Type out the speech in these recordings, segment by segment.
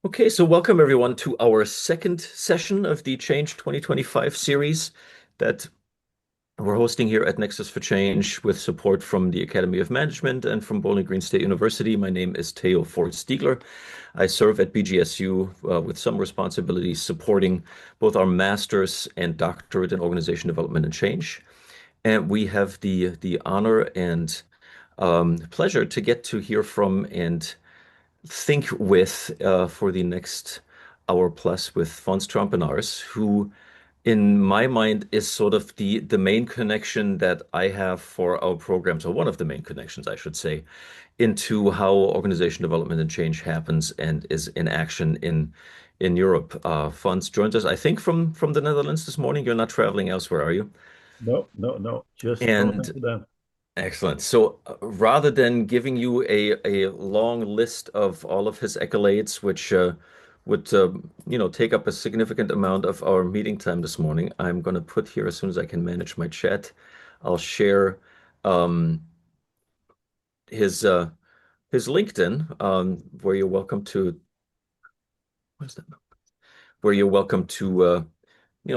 Okay, so welcome everyone to our second session of the Change 2025 series that we're hosting here at Nexus for Change with support from the Academy of Management and from Bowling Green State University. My name is Theo Ford-Stiegler. I serve at BGSU with some responsibilities supporting both our master's and doctorate in organization development and change. And we have the honor and pleasure to get to hear from and think with for the next hour plus with Fons Trompenaars, who, in my mind, is sort of the main connection that I have for our programs, or one of the main connections, I should say, into how organization development and change happens and is in action in Europe. Fons joins us, I think, from the Netherlands this morning. You're not traveling elsewhere, are you? No, no, no. Just from And Amsterdam. excellent. So rather than giving you a long list of all of his accolades, which would take up a significant amount of our meeting time this morning, I'm going to put here as soon as I can manage my chat. I'll share um, his his LinkedIn, where you're welcome to. What is that? Where you're welcome to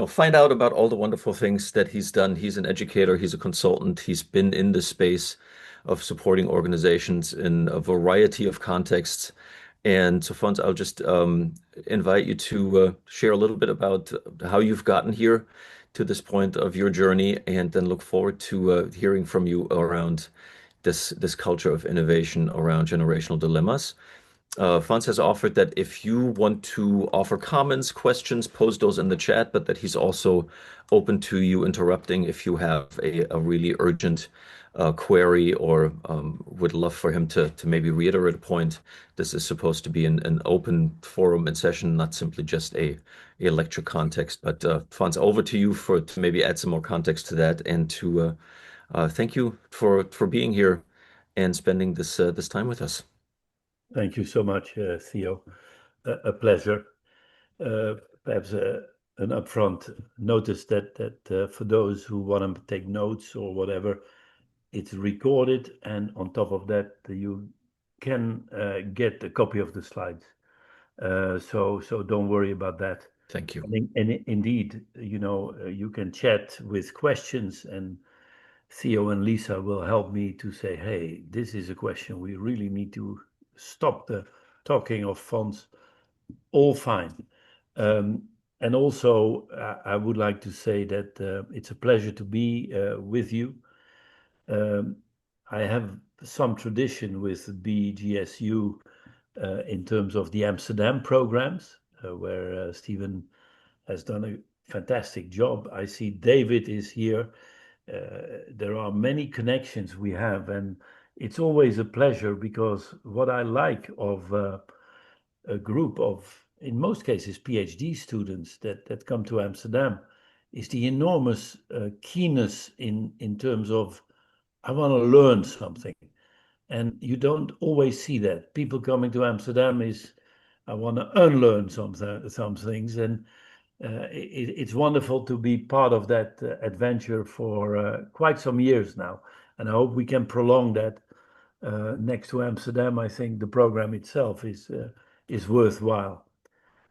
find out about all the wonderful things that he's done. He's an educator, he's a consultant, he's been in the space of supporting organizations in a variety of contexts. And so, Fons, I'll just invite you to share a little bit about how you've gotten here to this point of your journey, and then look forward to hearing from you around this culture of innovation around generational dilemmas. Fons has offered that if you want to offer comments, questions, post those in the chat, but that he's also open to you interrupting if you have a really urgent query or would love for him to maybe reiterate a point. This is supposed to be an open forum and session, not simply just a lecture context. But Fons, over to you to maybe add some more context to that and to thank you for being here and spending this time with us. Thank you so much, Theo. A pleasure. Perhaps an upfront notice that for those who want to take notes or whatever, it's recorded, and on top of that, you can get a copy of the slides. So don't worry about that. Thank you. And indeed, you can chat with questions, and Theo and Lisa will help me to say, hey, this is a question we really need to stop the talking of funds. All fine. Um, and also, I would like to say that it's a pleasure to be with you. Um, I have some tradition with BGSU in terms of the Amsterdam programs, where Stephen has done a fantastic job. I see David is here. There are many connections we have, and it's always a pleasure because what I like of a group of, in most cases, PhD students that come to Amsterdam is the enormous keenness in terms of, I want to learn something. And you don't always see that. People coming to Amsterdam is, I want to unlearn some things. And it's wonderful to be part of that adventure for quite some years now. And I hope we can prolong that. Next to Amsterdam, I think the program itself is worthwhile.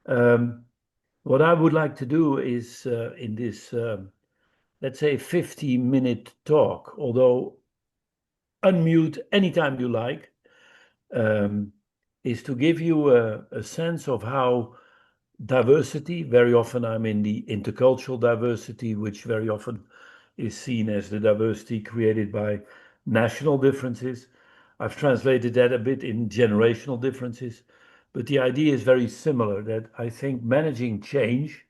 Um, what I would like to do is in this, let's say, 50-minute talk, although unmute anytime you like, um, is to give you a sense of how diversity, very often I'm in the intercultural diversity, which very often is seen as the diversity created by national differences. I've translated that a bit in generational differences, but the idea is very similar, that I think managing change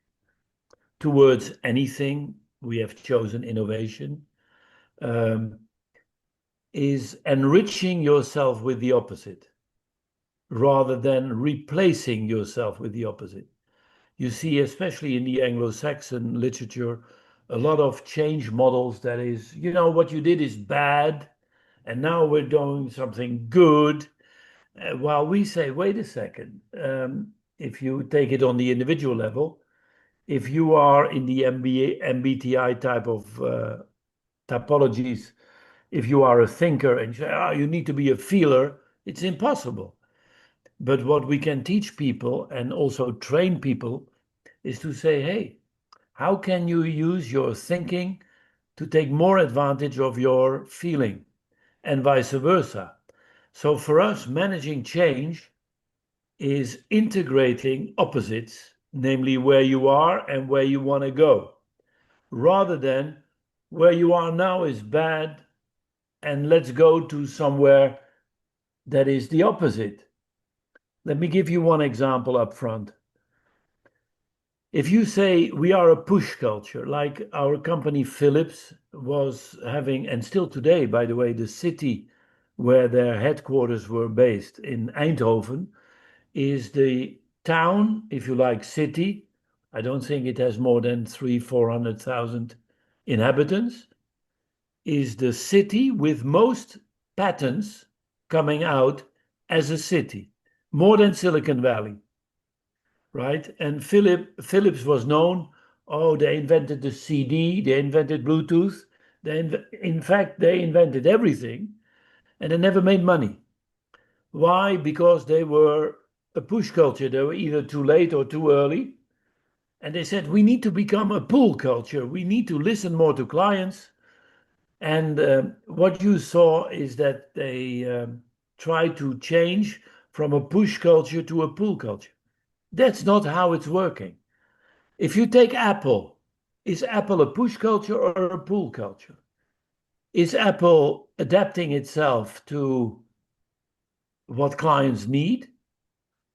towards anything, we have chosen innovation, um, is enriching yourself with the opposite rather than replacing yourself with the opposite. You see, especially in the Anglo-Saxon literature, a lot of change models that is, what you did is bad, and now we're doing something good. While we say, wait a second, if you take it on the individual level, if you are in the MBTI type of typologies, if you are a thinker and you say, oh, you need to be a feeler, it's impossible. But what we can teach people and also train people is to say, hey, how can you use your thinking to take more advantage of your feeling and vice versa? So for us, managing change is integrating opposites, namely where you are and where you want to go, rather than where you are now is bad and let's go to somewhere that is the opposite. Let me give you one example up front. If you say we are a push culture, like our company Philips was having, and still today, by the way, the city where their headquarters were based in Eindhoven is the town, if you like, city. I don't think it has more than 400,000 inhabitants, is the city with most patents coming out as a city, more than Silicon Valley, right? And Philips was known, oh, they invented the CD, they invented Bluetooth. In fact, they invented everything and they never made money. Why? Because they were a push culture. They were either too late or too early. And they said, we need to become a pull culture. We need to listen more to clients. And what you saw is that they tried to change from a push culture to a pull culture. That's not how it's working. If you take Apple, is Apple a push culture or a pull culture? Is Apple adapting itself to what clients need?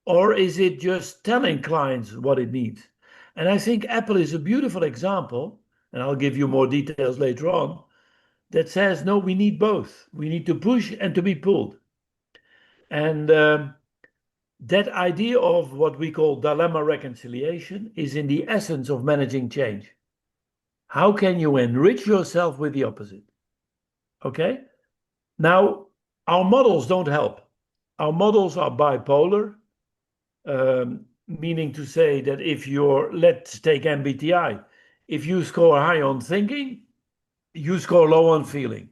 Or is it just telling clients what it needs? And I think Apple is a beautiful example, and I'll give you more details later on, that says, no, we need both. We need to push and to be pulled. And that idea of what we call dilemma reconciliation is in the essence of managing change. How can you enrich yourself with the opposite? Okay? Now, our models don't help. Our models are bipolar, meaning to say that if you're, let's take MBTI, if you score high on thinking, you score low on feeling.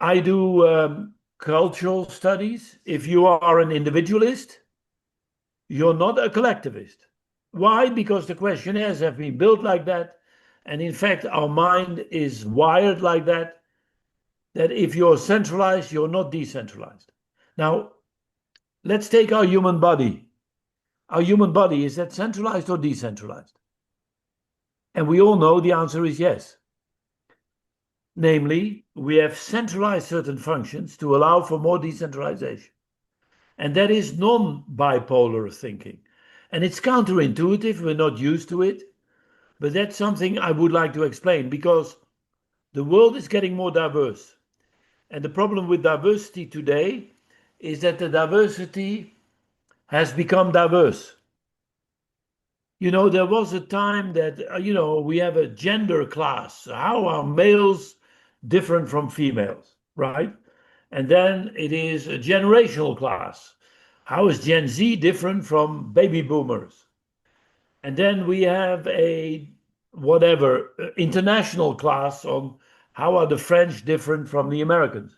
I do cultural studies. If you are an individualist, you're not a collectivist. Why? Because the questionnaires have been built like that. And in fact, our mind is wired like that, that if you're centralized, you're not decentralized. Now, let's take our human body. Our human body, is that centralized or decentralized? And we all know the answer is yes. Namely, we have centralized certain functions to allow for more decentralization. And that is non-bipolar thinking. And it's counterintuitive, we're not used to it, but that's something I would like to explain because the world is getting more diverse. And the problem with diversity today is that the diversity has become diverse. You know, there was a time that, we have a gender class. How are males different from females, right? And then it is a generational class. How is Gen Z different from baby boomers? And then we have a whatever international class on how are the French different from the Americans.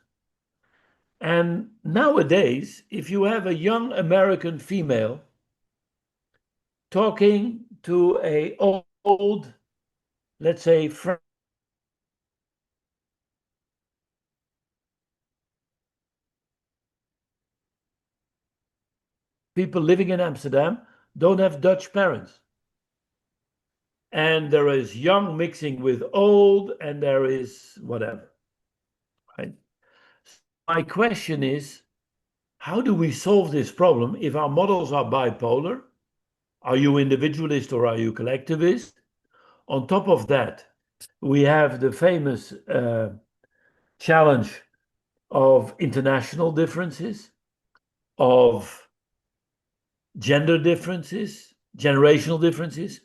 And nowadays, if you have a young American female talking to a old, let's say, people living in Amsterdam don't have Dutch parents. And there is young mixing with old, and there is whatever. Right? My question is, how do we solve this problem if our models are bipolar? Are you individualist or are you collectivist? On top of that, we have the famous challenge of international differences, of gender differences, generational differences.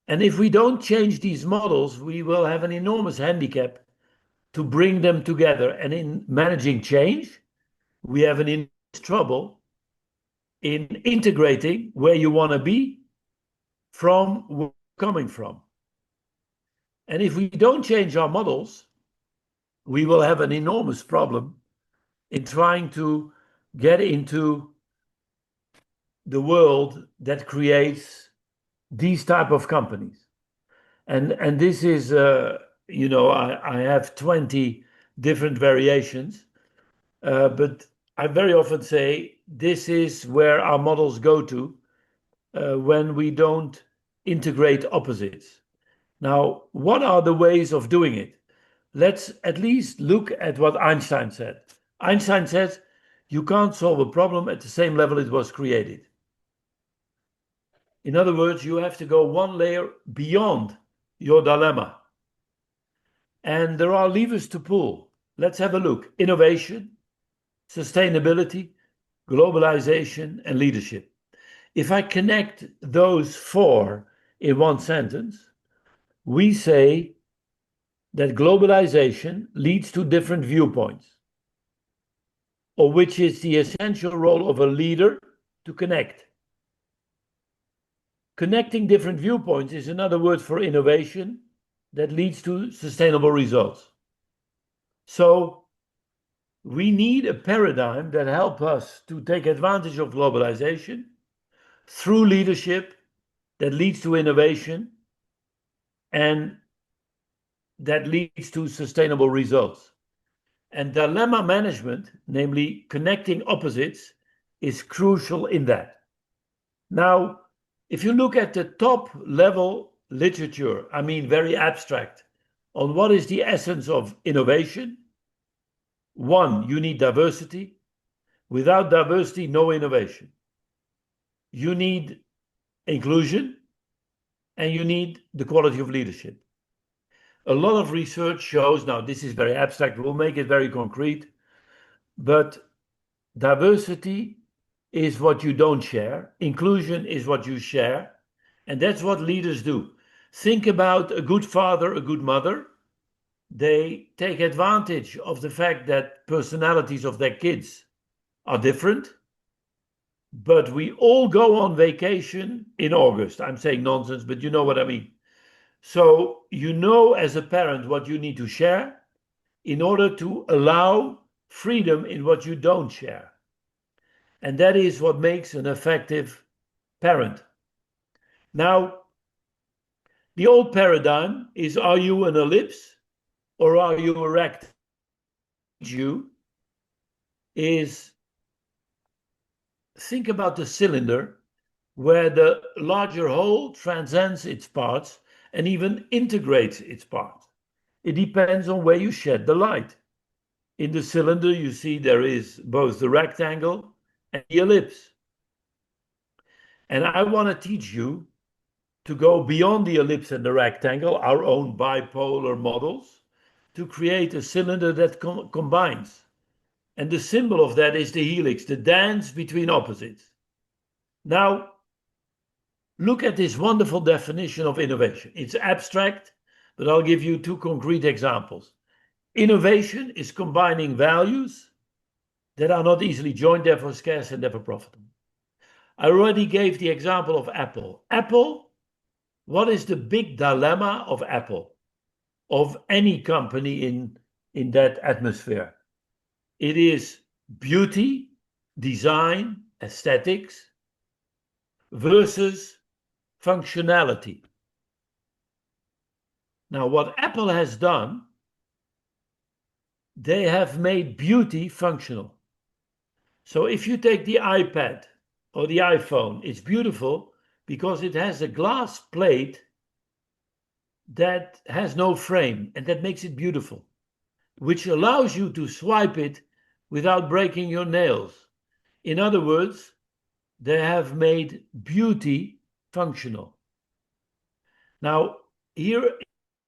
And if we don't change these models, we will have an enormous handicap to bring them together. And in managing change, we have an enormous trouble in integrating where you want to be from where you're coming from. And if we don't change our models, we will have an enormous problem in trying to get into the world that creates these type of companies. And this is, I have 20 different variations, but I very often say this is where our models go to when we don't integrate opposites. Now, what are the ways of doing it? Let's at least look at what Einstein said. Einstein said, you can't solve a problem at the same level it was created. In other words, you have to go one layer beyond your dilemma. And there are levers to pull. Let's have a look. Innovation, sustainability, globalization, and leadership. If I connect those four in one sentence, we say that globalization leads to different viewpoints, or which is the essential role of a leader to connect. Connecting different viewpoints is another word for innovation that leads to sustainable results. So we need a paradigm that helps us to take advantage of globalization through leadership that leads to innovation and that leads to sustainable results. And dilemma management, namely connecting opposites, is crucial in that. Now, if you look at the top level literature, I mean very abstract, on what is the essence of innovation, one, you need diversity. Without diversity, no innovation. You need inclusion, and you need the quality of leadership. A lot of research shows, now this is very abstract, we'll make it very concrete, but diversity is what you don't share, inclusion is what you share, and that's what leaders do. Think about a good father, a good mother. They take advantage of the fact that personalities of their kids are different, but we all go on vacation in August. I'm saying nonsense, but you know what I mean. So you know as a parent what you need to share in order to allow freedom in what you don't share. And that is what makes an effective parent. Now, the old paradigm is, are you an ellipse or are you a rectangle? You is, think about the cylinder where the larger whole transcends its parts and even integrates its parts. It depends on where you shed the light. In the cylinder, you see there is both the rectangle and the ellipse. And I want to teach you to go beyond the ellipse and the rectangle, our own bipolar models, to create a cylinder that combines. And the symbol of that is the helix, the dance between opposites. Now, look at this wonderful definition of innovation. It's abstract, but I'll give you two concrete examples. Innovation is combining values that are not easily joined, therefore scarce and therefore profitable. I already gave the example of Apple. Apple, what is the big dilemma of Apple, of any company in that atmosphere? It is beauty, design, aesthetics versus functionality. Now, what Apple has done, they have made beauty functional. So if you take the iPad or the iPhone, it's beautiful because it has a glass plate that has no frame, and that makes it beautiful, which allows you to swipe it without breaking your nails. In other words, they have made beauty functional. Now, here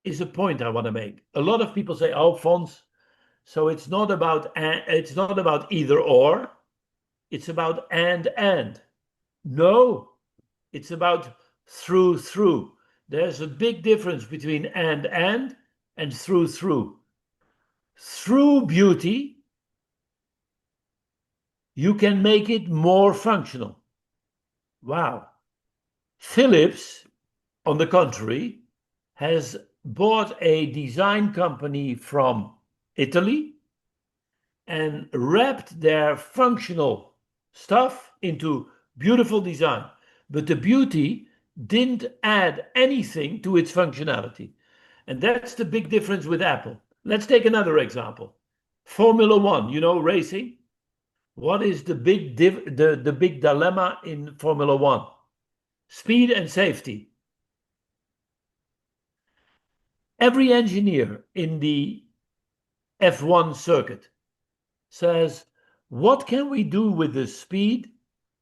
is a point I want to make. A lot of people say, oh, Fons, so it's not about either or, it's about and. No, it's about through. There's a big difference between and through. Through beauty, you can make it more functional. Wow. Philips, on the contrary, has bought a design company from Italy and wrapped their functional stuff into beautiful design. But the beauty didn't add anything to its functionality. And that's the big difference with Apple. Let's take another example. Formula One, racing. What is the big dilemma in Formula One? Speed and safety. Every engineer in the F1 circuit says, what can we do with the speed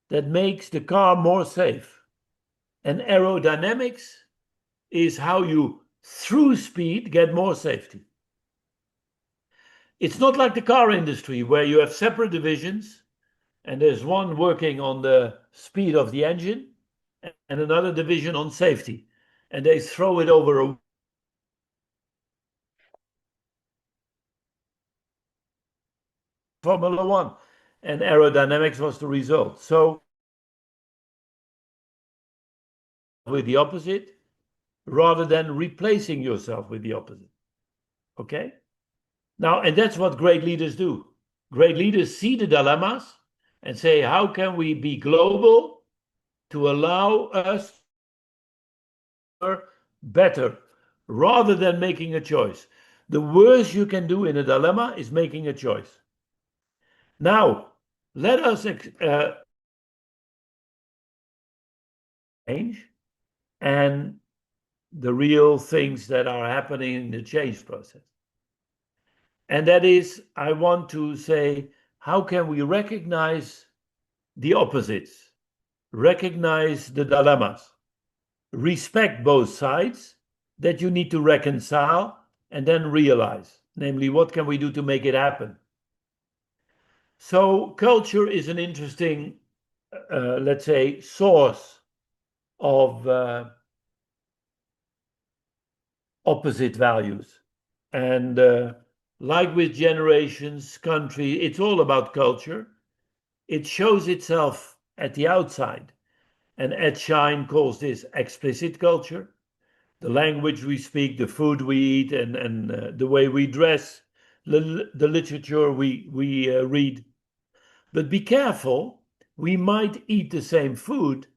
that makes the car more safe? And aerodynamics is how you, through speed, get more safety. It's not like the car industry where you have separate divisions and there's one working on the speed of the engine and another division on safety. And they throw it over a Formula One, and aerodynamics was the result. So with the opposite, rather than replacing yourself with the opposite. Okay? Now, and that's what great leaders do. Great leaders see the dilemmas and say, how can we be global to allow us better, rather than making a choice? The worst you can do in a dilemma is making a choice. Now, let us change and the real things that are happening in the change process. And that is, I want to say, how can we recognize the opposites, recognize the dilemmas, respect both sides that you need to reconcile, and then realize, namely, what can we do to make it happen? So culture is an interesting, let's say, source of opposite values. And like with generations, country, it's all about culture. It shows itself at the outside. And Ed Schein calls this explicit culture. The language we speak, the food we eat, and the way we dress, the literature we read. But be careful, we might eat the same food,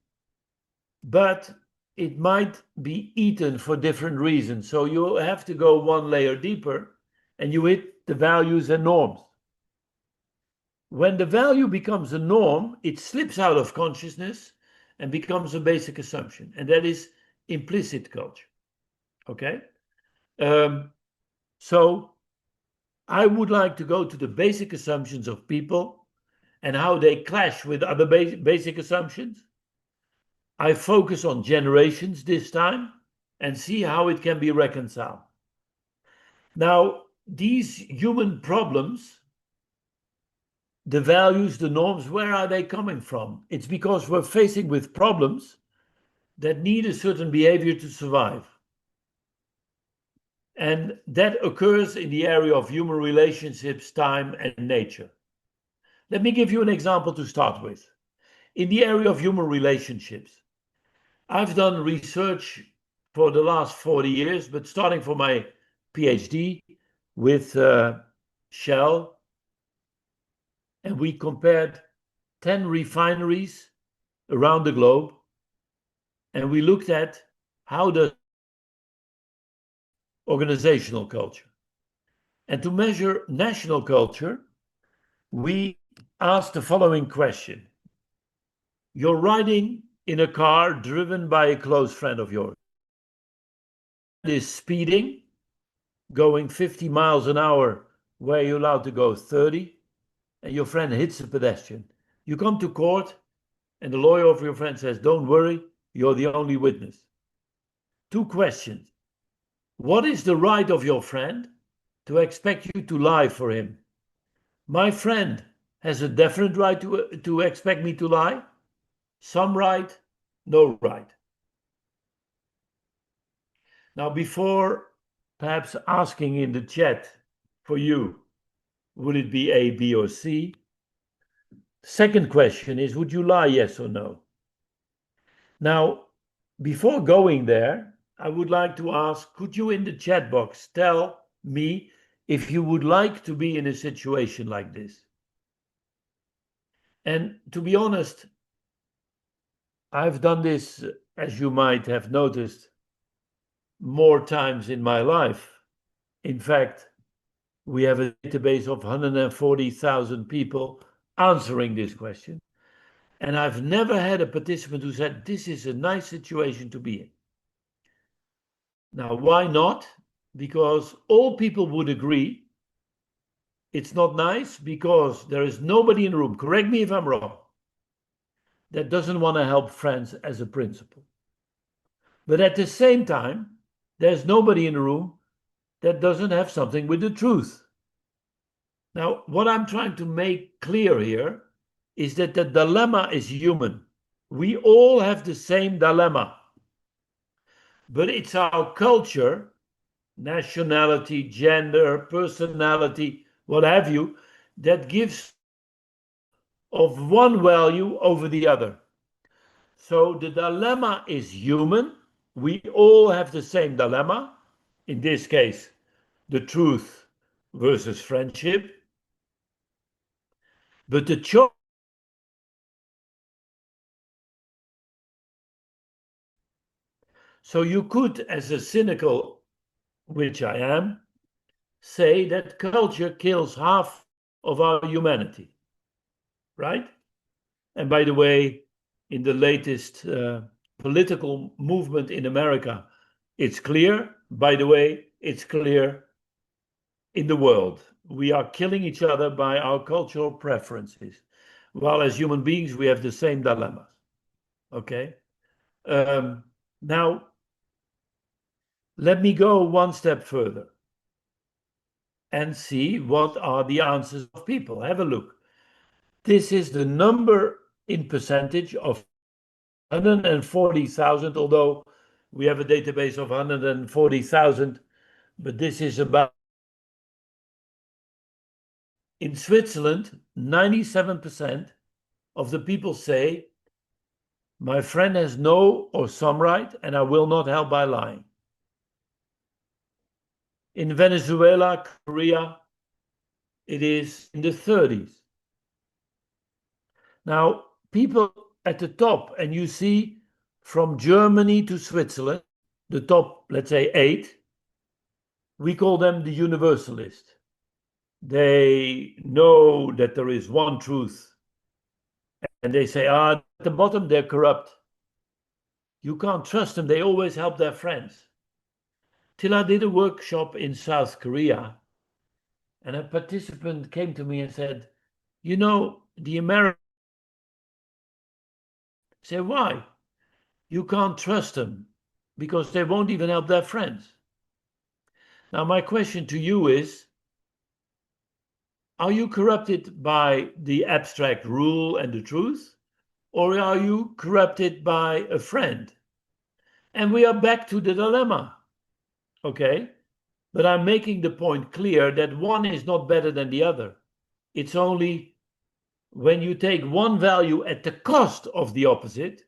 but it might be eaten for different reasons. So you have to go one layer deeper and you hit the values and norms. When the value becomes a norm, it slips out of consciousness and becomes a basic assumption. And that is implicit culture. Okay? So I would like to go to the basic assumptions of people and how they clash with other basic assumptions. I focus on generations this time and see how it can be reconciled. Now, these human problems, the values, the norms, where are they coming from? It's because we're facing with problems that need a certain behavior to survive. And that occurs in the area of human relationships, time, and nature. Let me give you an example to start with. In the area of human relationships, I've done research for the last 40 years, but starting for my Ph.D. with Shell, and we compared 10 refineries around the globe, and we looked at how the organizational culture. And to measure national culture, we asked the following question. You're riding in a car driven by a close friend of yours. It is speeding, going 50 miles an hour where you're allowed to go 30, and your friend hits a pedestrian. You come to court, and the lawyer of your friend says, don't worry, you're the only witness. Two questions. What is the right of your friend to expect you to lie for him? My friend has a definite right to expect me to lie. Some right, no right. Now, before perhaps asking in the chat for you, would it be A, B, or C? Second question is, would you lie, yes or no? Now, before going there, I would like to ask, could you in the chat box tell me if you would like to be in a situation like this. And to be honest, I've done this, as you might have noticed, more times in my life. In fact, we have a database of 140,000 people answering this question. And I've never had a participant who said, this is a nice situation to be in. Now, why not? Because all people would agree it's not nice, because there is nobody in the room, correct me if I'm wrong, that doesn't want to help friends as a principle. But at the same time, there's nobody in the room that doesn't have something with the truth. Now, what I'm trying to make clear here is that the dilemma is human. We all have the same dilemma. But it's our culture, nationality, gender, personality, what have you, that gives of one value over the other. So the dilemma is human. We all have the same dilemma. In this case, the truth versus friendship. But the choice. So you could, as a cynical, which I am, say that culture kills half of our humanity, right? And by the way, in the latest political movement in America, it's clear. By the way, it's clear in the world. We are killing each other by our cultural preferences, while as human beings, we have the same dilemmas. Okay? Now, let me go one step further and see what are the answers of people. Have a look. This is the number in percentage of 140,000, although we have a database of 140,000, but this is about. In Switzerland, 97% of the people say, my friend has no or some right, and I will not help by lying. In Venezuela, Korea, it is in the 30s. Now, people at the top, and you see from Germany to Switzerland, the top, let's say 8, we call them the universalists. They know that there is one truth. And they say, at the bottom, they're corrupt. You can't trust them. They always help their friends. Till I did a workshop in South Korea, and a participant came to me and said, you know, the Americans. Say, why? You can't trust them because they won't even help their friends. Now, my question to you is, are you corrupted by the abstract rule and the truth? Or are you corrupted by a friend? And we are back to the dilemma, okay? But I'm making the point clear that one is not better than the other. It's only when you take one value at the cost of the opposite,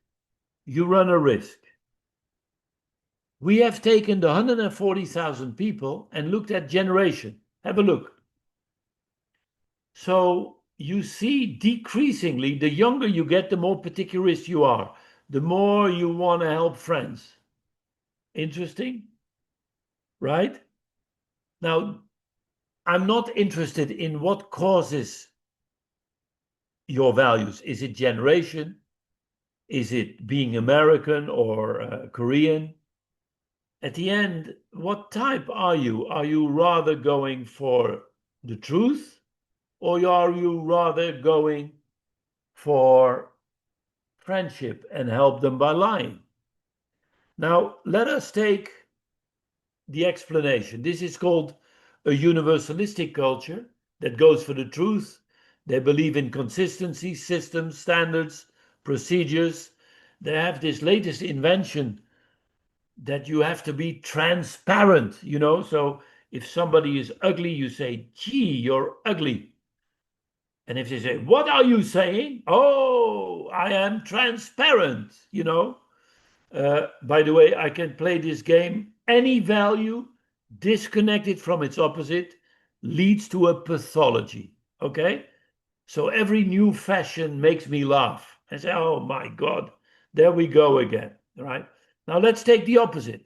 you run a risk. We have taken the 140,000 people and looked at generation. Have a look. So you see, decreasingly, the younger you get, the more particularist you are, the more you want to help friends. Interesting, right? Now, I'm not interested in what causes your values. Is it generation? Is it being American or Korean? At the end, what type are you? Are you rather going for the truth, or are you rather going for friendship and help them by lying? Now, let us take the explanation. This is called a universalistic culture that goes for the truth. They believe in consistency, systems, standards, procedures. They have this latest invention that you have to be transparent, you know. So if somebody is ugly, you say, gee, you're ugly. And if they say, what are you saying? Oh, I am transparent, you know. By the way, I can play this game. Any value disconnected from its opposite leads to a pathology. Okay? So every new fashion makes me laugh. I say, oh my God, there we go again. Right? Now let's take the opposite.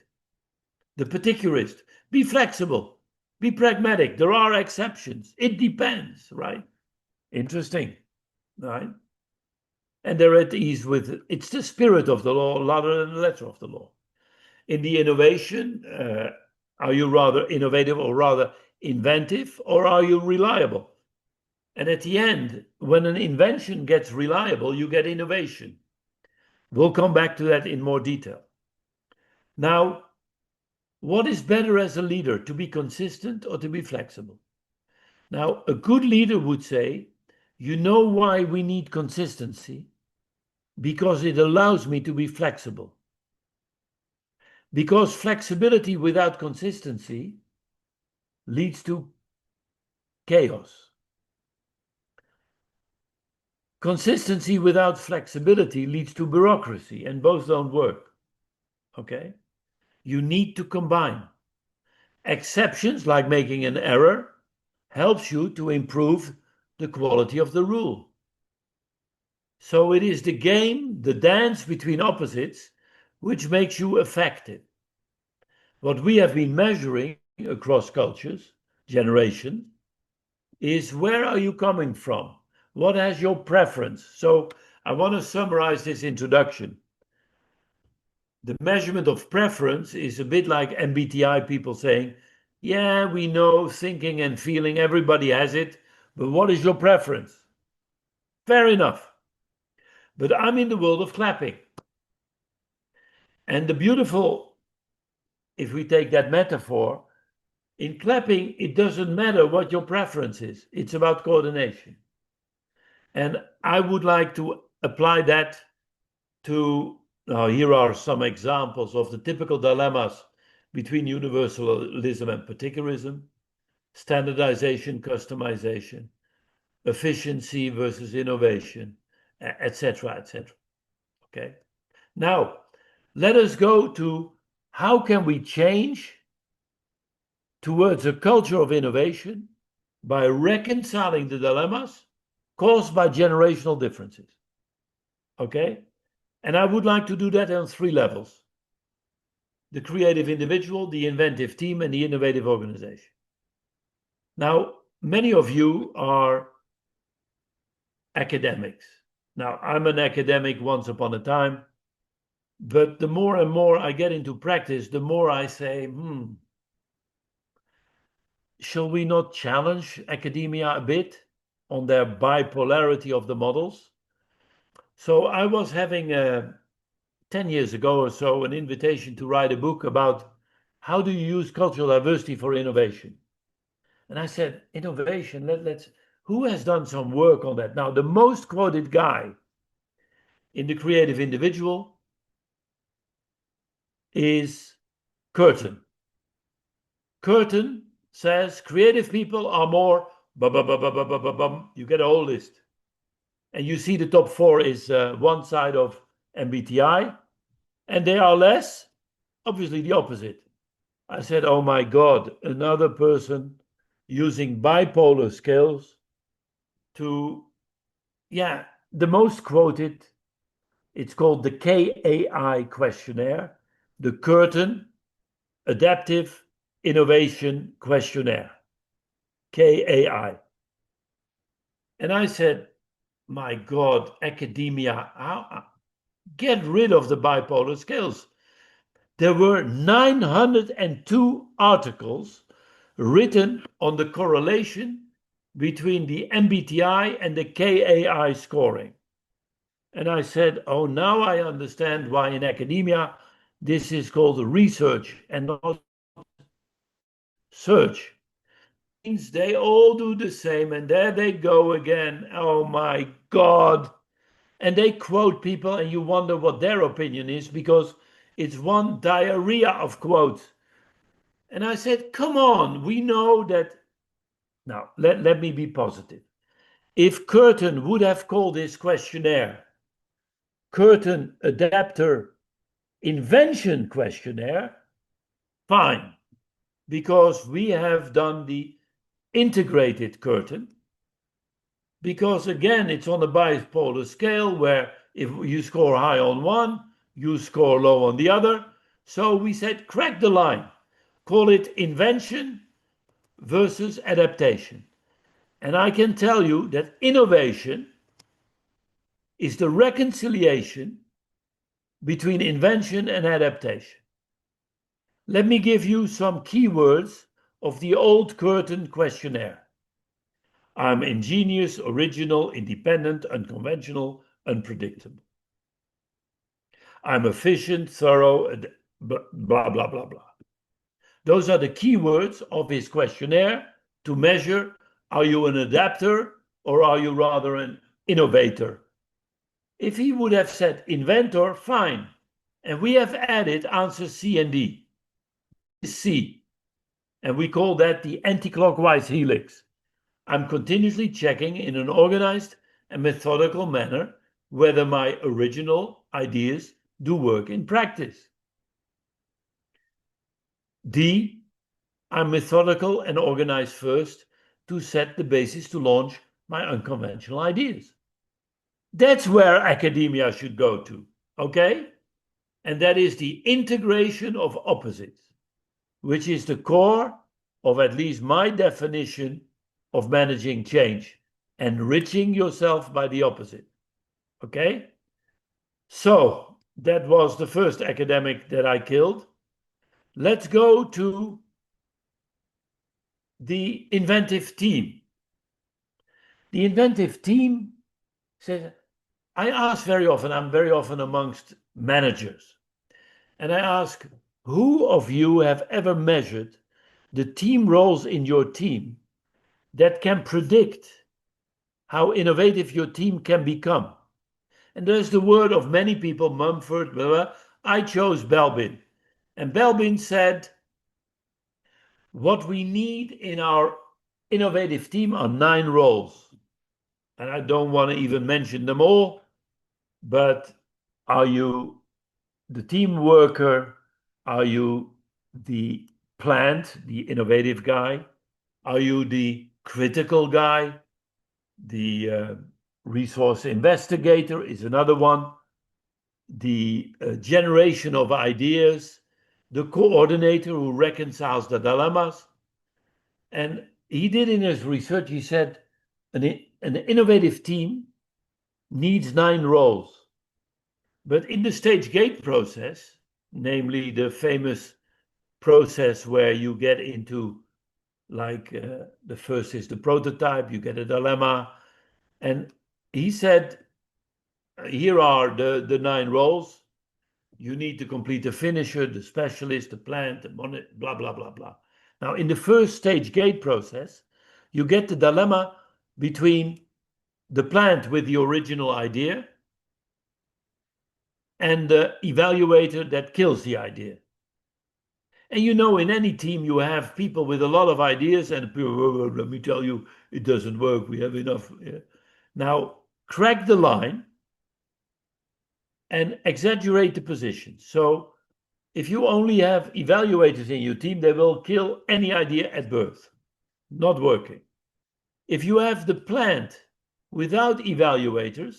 The particularist. Be flexible. Be pragmatic. There are exceptions. It depends, right? Interesting, right? And they're at ease with it. It's the spirit of the law rather than the letter of the law. In the innovation, are you rather innovative or rather inventive, or are you reliable? And at the end, when an invention gets reliable, you get innovation. We'll come back to that in more detail. Now, what is better as a leader, to be consistent or to be flexible? Now, a good leader would say, you know why we need consistency? Because it allows me to be flexible. Because flexibility without consistency leads to chaos. Consistency without flexibility leads to bureaucracy, and both don't work. Okay? You need to combine. Exceptions, like making an error, helps you to improve the quality of the rule. So it is the game, the dance between opposites, which makes you effective. What we have been measuring across cultures, generation, is where are you coming from? What has your preference? So I want to summarize this introduction. The measurement of preference is a bit like MBTI people saying, yeah, we know thinking and feeling, everybody has it, but what is your preference? Fair enough. But I'm in the world of clapping. And the beautiful, if we take that metaphor, in clapping, it doesn't matter what your preference is. It's about coordination. And I would like to apply that to, now here are some examples of the typical dilemmas between universalism and particularism: standardization, customization, efficiency versus innovation, etc., etc. Okay. Now, let us go to how can we change towards a culture of innovation by reconciling the dilemmas caused by generational differences. Okay? And I would like to do that on 3 levels: the creative individual, the inventive team, and the innovative organization. Now, many of you are academics. Now, I'm an academic once upon a time, but the more and more I get into practice, the more I say, shall we not challenge academia a bit on their bipolarity of the models? So I was having 10 years ago or so an invitation to write a book about how do you use cultural diversity for innovation. And I said, innovation, who has done some work on that? Now, the most quoted guy in the creative individual is Curtin. Curtin says creative people are more, you get a whole list. And you see the top 4 is one side of MBTI, and they are less, obviously the opposite. I said, oh my God, another person using bipolar scales to, the most quoted, it's called the KAI questionnaire, the Curtin Adaptive Innovation Questionnaire, KAI. And I said, my God, academia, get rid of the bipolar scales. There were 902 articles written on the correlation between the MBTI and the KAI scoring. And I said, oh, now I understand why in academia this is called research and not search. Means they all do the same, and there they go again. Oh my God. And they quote people, and you wonder what their opinion is because it's one diarrhea of quotes. And I said, come on, we know that. Now, let me be positive. If Curtin would have called this questionnaire Curtin Adapter Invention Questionnaire, fine, because we have done the integrated curtain, because again, it's on a bipolar scale where if you score high on one, you score low on the other. So we said, crack the line, call it invention versus adaptation. And I can tell you that innovation is the reconciliation between invention and adaptation. Let me give you some keywords of the old curtain questionnaire. I'm ingenious, original, independent, unconventional, unpredictable. I'm efficient, thorough, blah, blah, blah, blah. Those are the keywords of his questionnaire to measure, are you an adapter or are you rather an innovator? If he would have said inventor, fine. And we have added answers C and D. C. And we call that the anti-clockwise helix. I'm continuously checking in an organized and methodical manner whether my original ideas do work in practice. D. I'm methodical and organized first to set the basis to launch my unconventional ideas. That's where academia should go to, okay? And that is the integration of opposites, which is the core of at least my definition of managing change, enriching yourself by the opposite, okay? So that was the first academic that I killed. Let's go to the inventive team. The inventive team says, I ask very often, I'm very often amongst managers, and I ask, who of you have ever measured the team roles in your team that can predict how innovative your team can become? And there's the word of many people, Mumford, blah, blah. I chose Belbin. And Belbin said, what we need in our innovative team are 9 roles. And I don't want to even mention them all, but are you the team worker? Are you the plant, the innovative guy? Are you the critical guy? The resource investigator is another one. The generation of ideas, the coordinator who reconciles the dilemmas. And he did in his research, he said, an innovative team needs 9 roles. But in the stage gate process, namely the famous process where you get into, like the first is the prototype, you get a dilemma. And he said, here are the 9 roles. You need to complete the finisher, the specialist, the plant, the money, blah, blah, blah, blah. Now, in the first stage gate process, you get the dilemma between the plant with the original idea and the evaluator that kills the idea. And you know, in any team, you have people with a lot of ideas and people, let me tell you, it doesn't work. We have enough. Now, crack the line and exaggerate the position. So if you only have evaluators in your team, they will kill any idea at birth. Not working. If you have the plant without evaluators,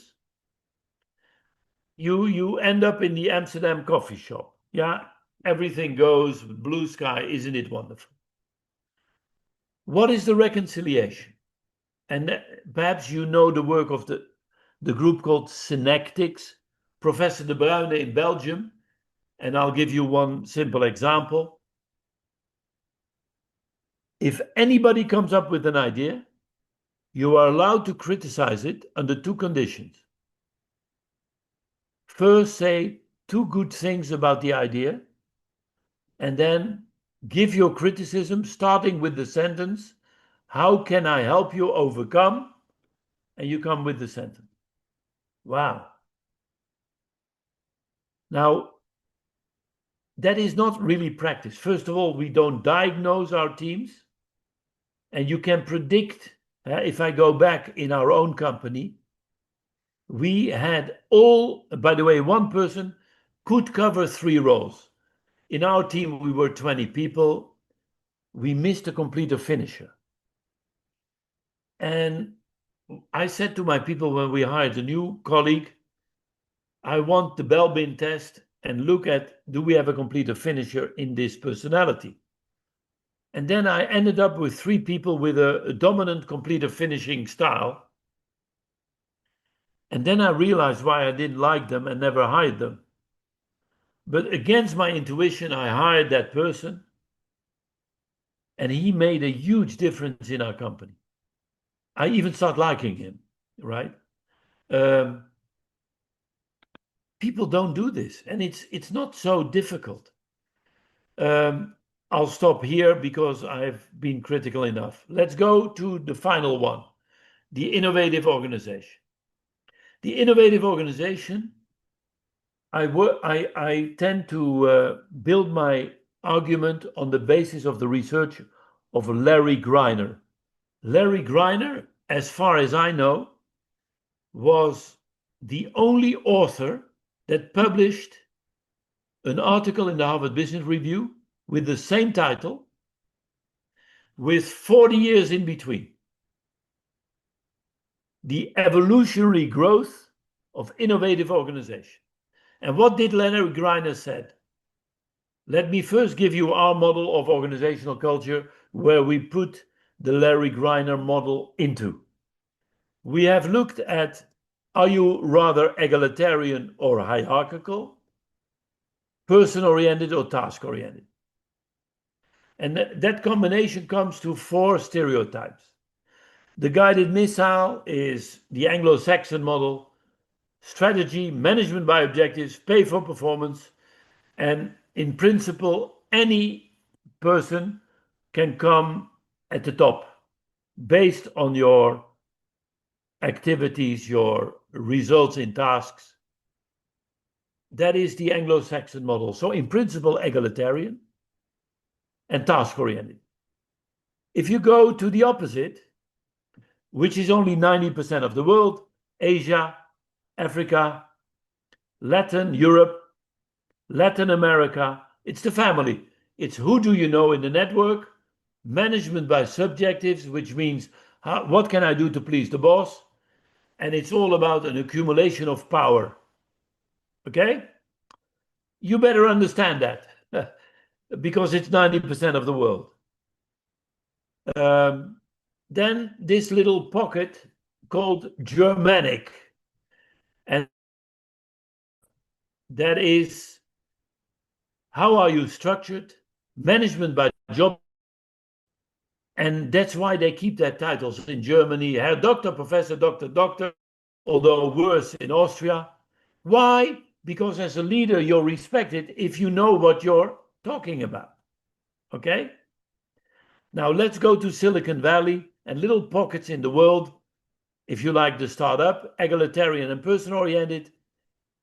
you end up in the Amsterdam coffee shop. Yeah, everything goes blue sky. Isn't it wonderful? What is the reconciliation? And perhaps you know the work of the group called Synectics, Professor De Bruyne in Belgium. And I'll give you one simple example. If anybody comes up with an idea, you are allowed to criticize it under 2 conditions. First, say 2 good things about the idea, and then give your criticism starting with the sentence, how can I help you overcome? And you come with the sentence. Wow. Now, that is not really practice. First of all, we don't diagnose our teams, and you can predict. If I go back in our own company, we had all, by the way, one person could cover 3 roles. In our team, we were 20 people. We missed a completer finisher. And I said to my people when we hired a new colleague, I want the Belbin test and look at, do we have a completer finisher in this personality? And then I ended up with 3 people with a dominant completer finishing style. And then I realized why I didn't like them and never hired them. But against my intuition, I hired that person, and he made a huge difference in our company. I even started liking him, right? People don't do this, and it's not so difficult. I'll stop here because I've been critical enough. Let's go to the final one, the innovative organization. The innovative organization, I tend to build my argument on the basis of the research of Larry Greiner. Larry Greiner, as far as I know, was the only author that published an article in the Harvard Business Review with the same title, with 40 years in between. The evolutionary growth of innovative organization. And what did Larry Greiner said? Let me first give you our model of organizational culture, where we put the Larry Greiner model into. We have looked at, are you rather egalitarian or hierarchical, person-oriented or task-oriented? And that combination comes to 4 stereotypes. The guided missile is the Anglo-Saxon model: strategy, management by objectives, pay for performance, and in principle, any person can come at the top based on your activities, your results in tasks. That is the Anglo-Saxon model. So in principle, egalitarian and task-oriented. If you go to the opposite, which is only 90% of the world, Asia, Africa, Europe, Latin America, it's the family. It's who do you know in the network, management by subjectives, which means what can I do to please the boss? And it's all about an accumulation of power. Okay? You better understand that because it's 90% of the world. Then this little pocket called Germanic. And that is, how are you structured? Management by job. And that's why they keep their titles in Germany. Herr Doctor, Professor, Doctor, although worse in Austria. Why? Because as a leader, you're respected if you know what you're talking about. Okay? Now let's go to Silicon Valley and little pockets in the world. If you like the startup, egalitarian and person-oriented,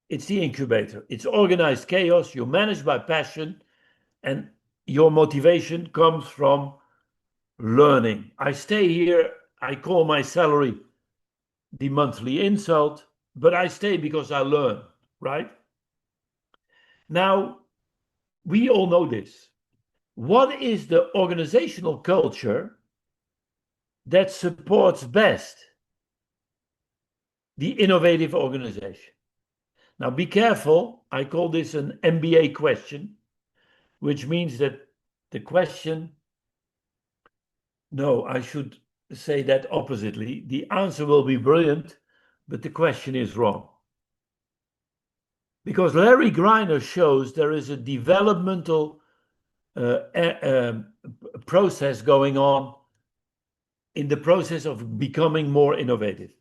it's the incubator. It's organized chaos. You manage by passion, and your motivation comes from learning. I stay here. I call my salary the monthly insult, but I stay because I learn, right? Now, we all know this. What is the organizational culture that supports best the innovative organization? Now, be careful. I call this an MBA question, which means that the question, no, I should say that oppositely. The answer will be brilliant, but the question is wrong. Because Larry Greiner shows there is a developmental process going on in the process of becoming more innovative.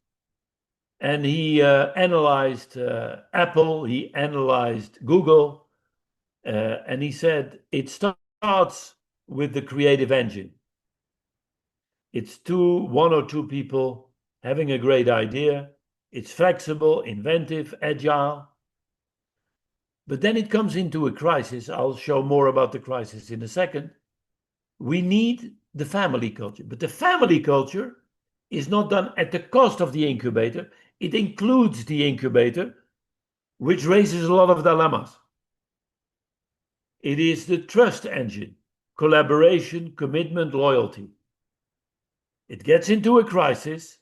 And he analyzed Apple, he analyzed Google, and he said it starts with the creative engine. It's one or two people having a great idea. It's flexible, inventive, agile. But then it comes into a crisis. I'll show more about the crisis in a second. We need the family culture. But the family culture is not done at the cost of the incubator. It includes the incubator, which raises a lot of dilemmas. It is the trust engine, collaboration, commitment, loyalty. It gets into a crisis.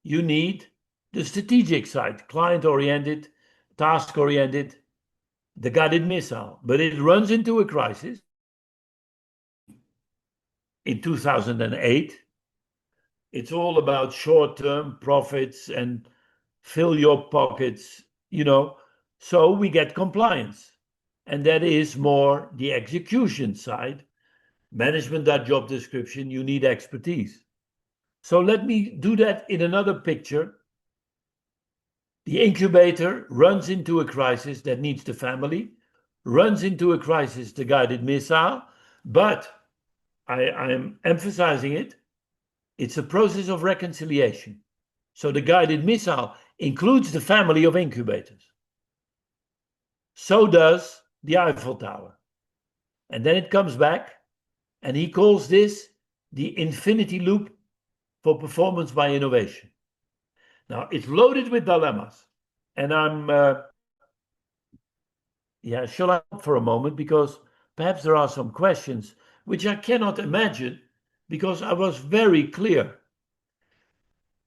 You need the strategic side, client-oriented, task-oriented, the guided missile. But it runs into a crisis in 2008. It's all about short-term profits and fill your pockets. So we get compliance. And that is more the execution side. Management, that job description, you need expertise. So let me do that in another picture. The incubator runs into a crisis that needs the family, runs into a crisis, the guided missile, but I'm emphasizing it. It's a process of reconciliation. So the guided missile includes the family of incubators. So does the Eiffel Tower. And then it comes back, and he calls this the infinity loop for performance by innovation. Now, it's loaded with dilemmas. And shall I stop for a moment? Because perhaps there are some questions which I cannot imagine because I was very clear.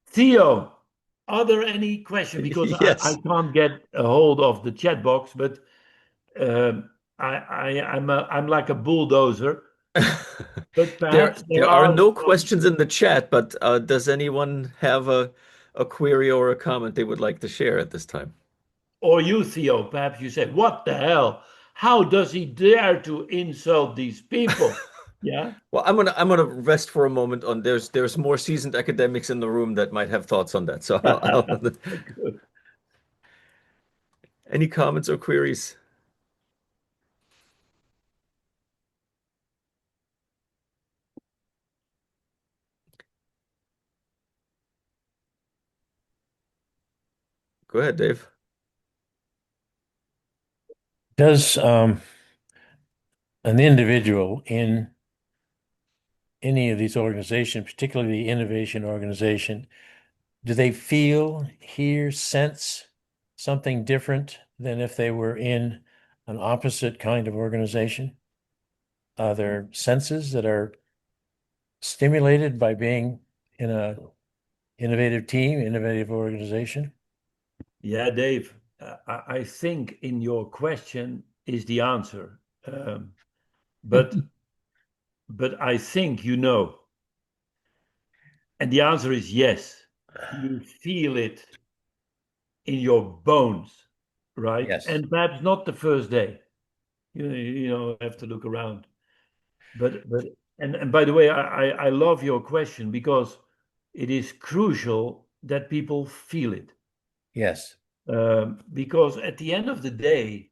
Theo, are there any questions? Because I Yes. can't get a hold of the chat box, but I'm like a bulldozer. But There perhaps there there are are no some, questions in the chat, but does anyone have a query or a comment they would like to share at this time? or you, Theo, perhaps you say, what the hell? How does he dare to insult these people? Yeah. Well, I'm gonna rest for a moment on there's more seasoned academics in the room that might have thoughts on that. So Good. any comments or queries? Go ahead, Dave. Does an individual in any of these organizations, particularly the innovation organization, do they feel, hear, sense something different than if they were in an opposite kind of organization? Are there senses that are stimulated by being in a innovative team, innovative organization? Yeah, Dave, I think in your question is the answer. Um, but but I think you know. And the answer is yes. You feel it in your bones, right? Yes. And perhaps not the first day. Have to look around. But and by the way, I love your question because it is crucial that people feel it. Yes. Because at the end of the day,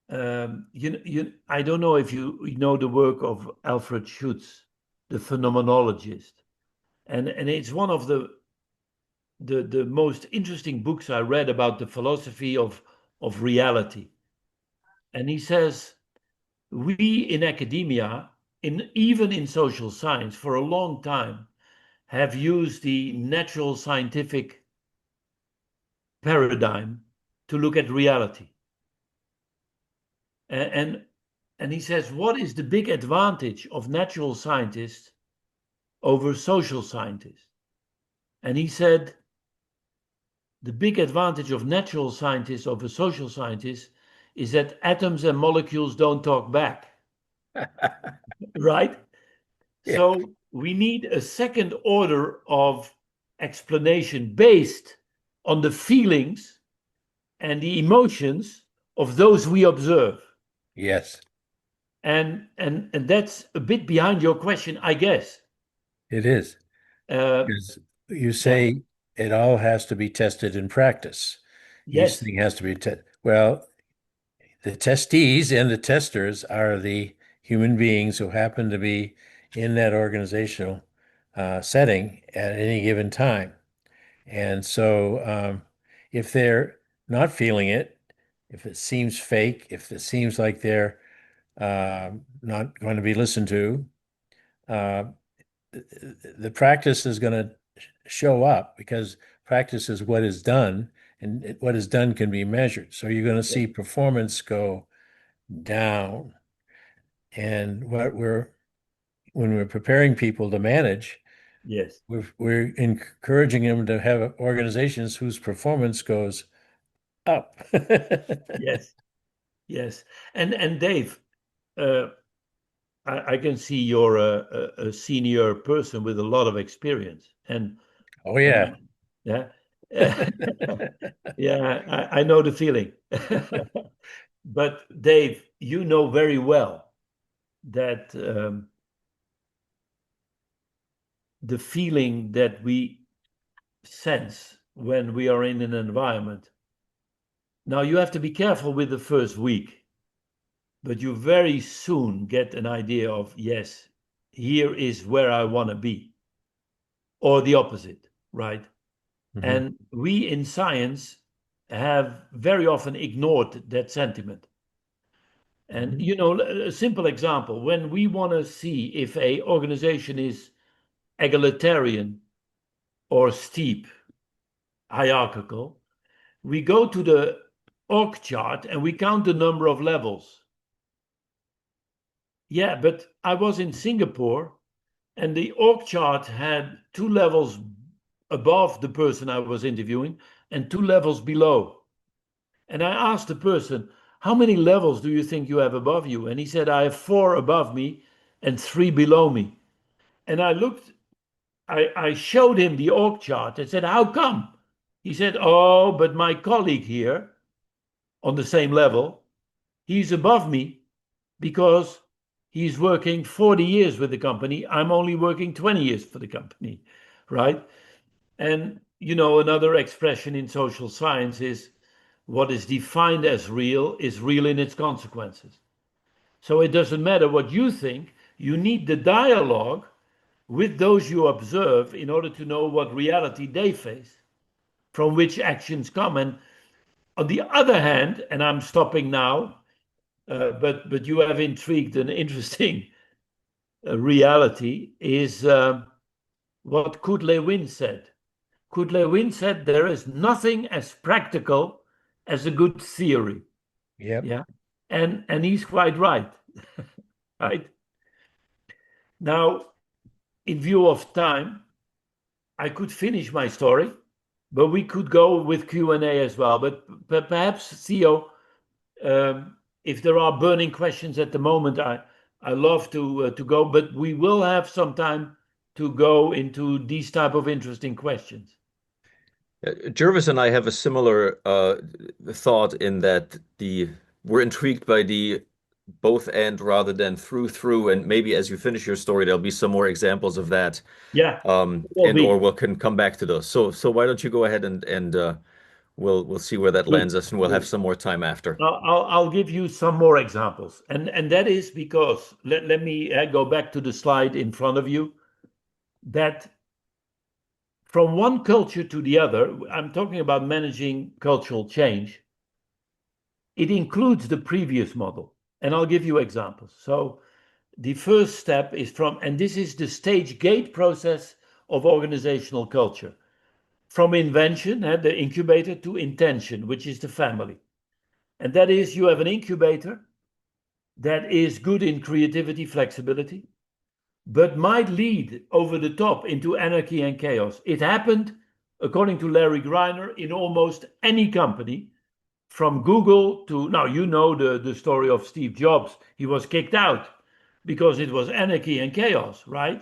I don't know if you know the work of Alfred Schutz, the phenomenologist, and it's one of the most interesting books I read about the philosophy of reality. And he says we in academia, even in social science, for a long time, have used the natural scientific paradigm to look at reality. And and he says, what is the big advantage of natural scientists over social scientists? And he said, the big advantage of natural scientists over social scientists is that atoms and molecules don't talk back, right? Yeah. So we need a second order of explanation based on the feelings and the emotions of those we observe. Yes, And that's a bit behind your question, I guess. it is. Uh, Because you yeah, say it all has to be tested in practice. Each yes, thing has to be tested. Well, the testees and the testers are the human beings who happen to be in that organizational setting at any given time. And so if they're not feeling it, if it seems fake, if it seems like they're not going to be listened to, uh, the practice is going to show up because practice is what is done, and what is done can be measured. So you're going to yes, see performance go down. And when we're preparing people to manage, Yes. We're encouraging them to have organizations whose performance goes up. Yes. Yes. And Dave, uh, I can see you're a senior person with a lot of experience, Oh and yeah. yeah, yeah, I know the feeling. But Dave, you know very well that the feeling that we sense when we are in an environment. Now you have to be careful with the first week, but you very soon get an idea of, yes, here is where I want to be, or the opposite, right? Mhm. And we in science have very often ignored that sentiment. And Mhm. you know, a simple example, when we want to see if a organization is egalitarian or steep, hierarchical, we go to the org chart and we count the number of levels. Yeah, but I was in Singapore and the org chart had 2 levels above the person I was interviewing and 2 levels below. And I asked the person, how many levels do you think you have above you? And he said, I have 4 above me and 3 below me. And I showed him the org chart and said, how come? He said, oh, but my colleague here on the same level, he's above me because he's working 40 years with the company. I'm only working 20 years for the company, right? And, you know, another expression in social science is what is defined as real is real in its consequences. So it doesn't matter what you think, you need the dialogue with those you observe in order to know what reality they face, from which actions come. And on the other hand, and I'm stopping now, but you have intrigued an interesting reality is what Kudley-Win said. Kudley-Win said there is nothing as practical as a good theory. Yep. Yeah, and he's quite right. Right now, in view of time, I could finish my story, but we could go with Q&A as well. But perhaps Theo, if there are burning questions at the moment, I love to go, but we will have some time to go into these type of interesting questions. Jervis and I have a similar thought in that we're intrigued by the both and rather than through, and maybe as you finish your story, there'll be some more examples of that, Yeah, will and or be. we can come back to those. So why don't you go ahead and we'll see where that Good. lands us, and we'll have Good. some more time after. I'll give you some more examples, and that is because let me go back to the slide in front of you. That from one culture to the other, I'm talking about managing cultural change. It includes the previous model, and I'll give you examples. So the first step is from, and this is the stage gate process of organizational culture, from invention, the incubator, to intention, which is the family. And that is, you have an incubator that is good in creativity, flexibility, but might lead over the top into anarchy and chaos. It happened, according to Larry Greiner, in almost any company, from Google to, now you know the story of Steve Jobs. He was kicked out because it was anarchy and chaos, right?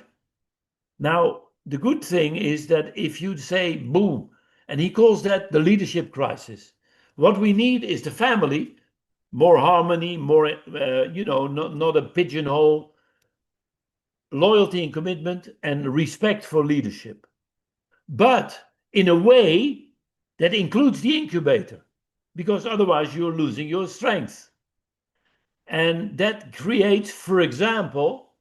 Now, the good thing is that if you say boom, and he calls that the leadership crisis, what we need is the family, more harmony, more, not a pigeonhole, loyalty and commitment, and respect for leadership. But in a way that includes the incubator, because otherwise you're losing your strength. And that creates, for example,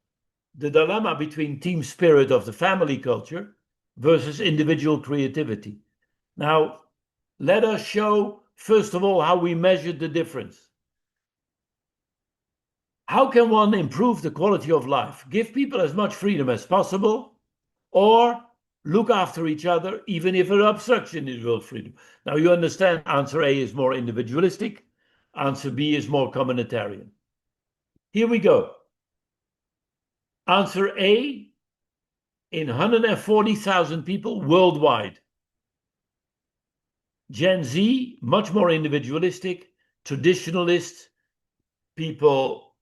the dilemma between team spirit of the family culture versus individual creativity. Now, let us show, first of all, how we measure the difference. How can one improve the quality of life? Give people as much freedom as possible, or look after each other, even if an obstruction is real freedom. Now, you understand answer A is more individualistic, answer B is more communitarian. Here we go. Answer A in 140,000 people worldwide. Gen Z, much more individualistic, traditionalist, people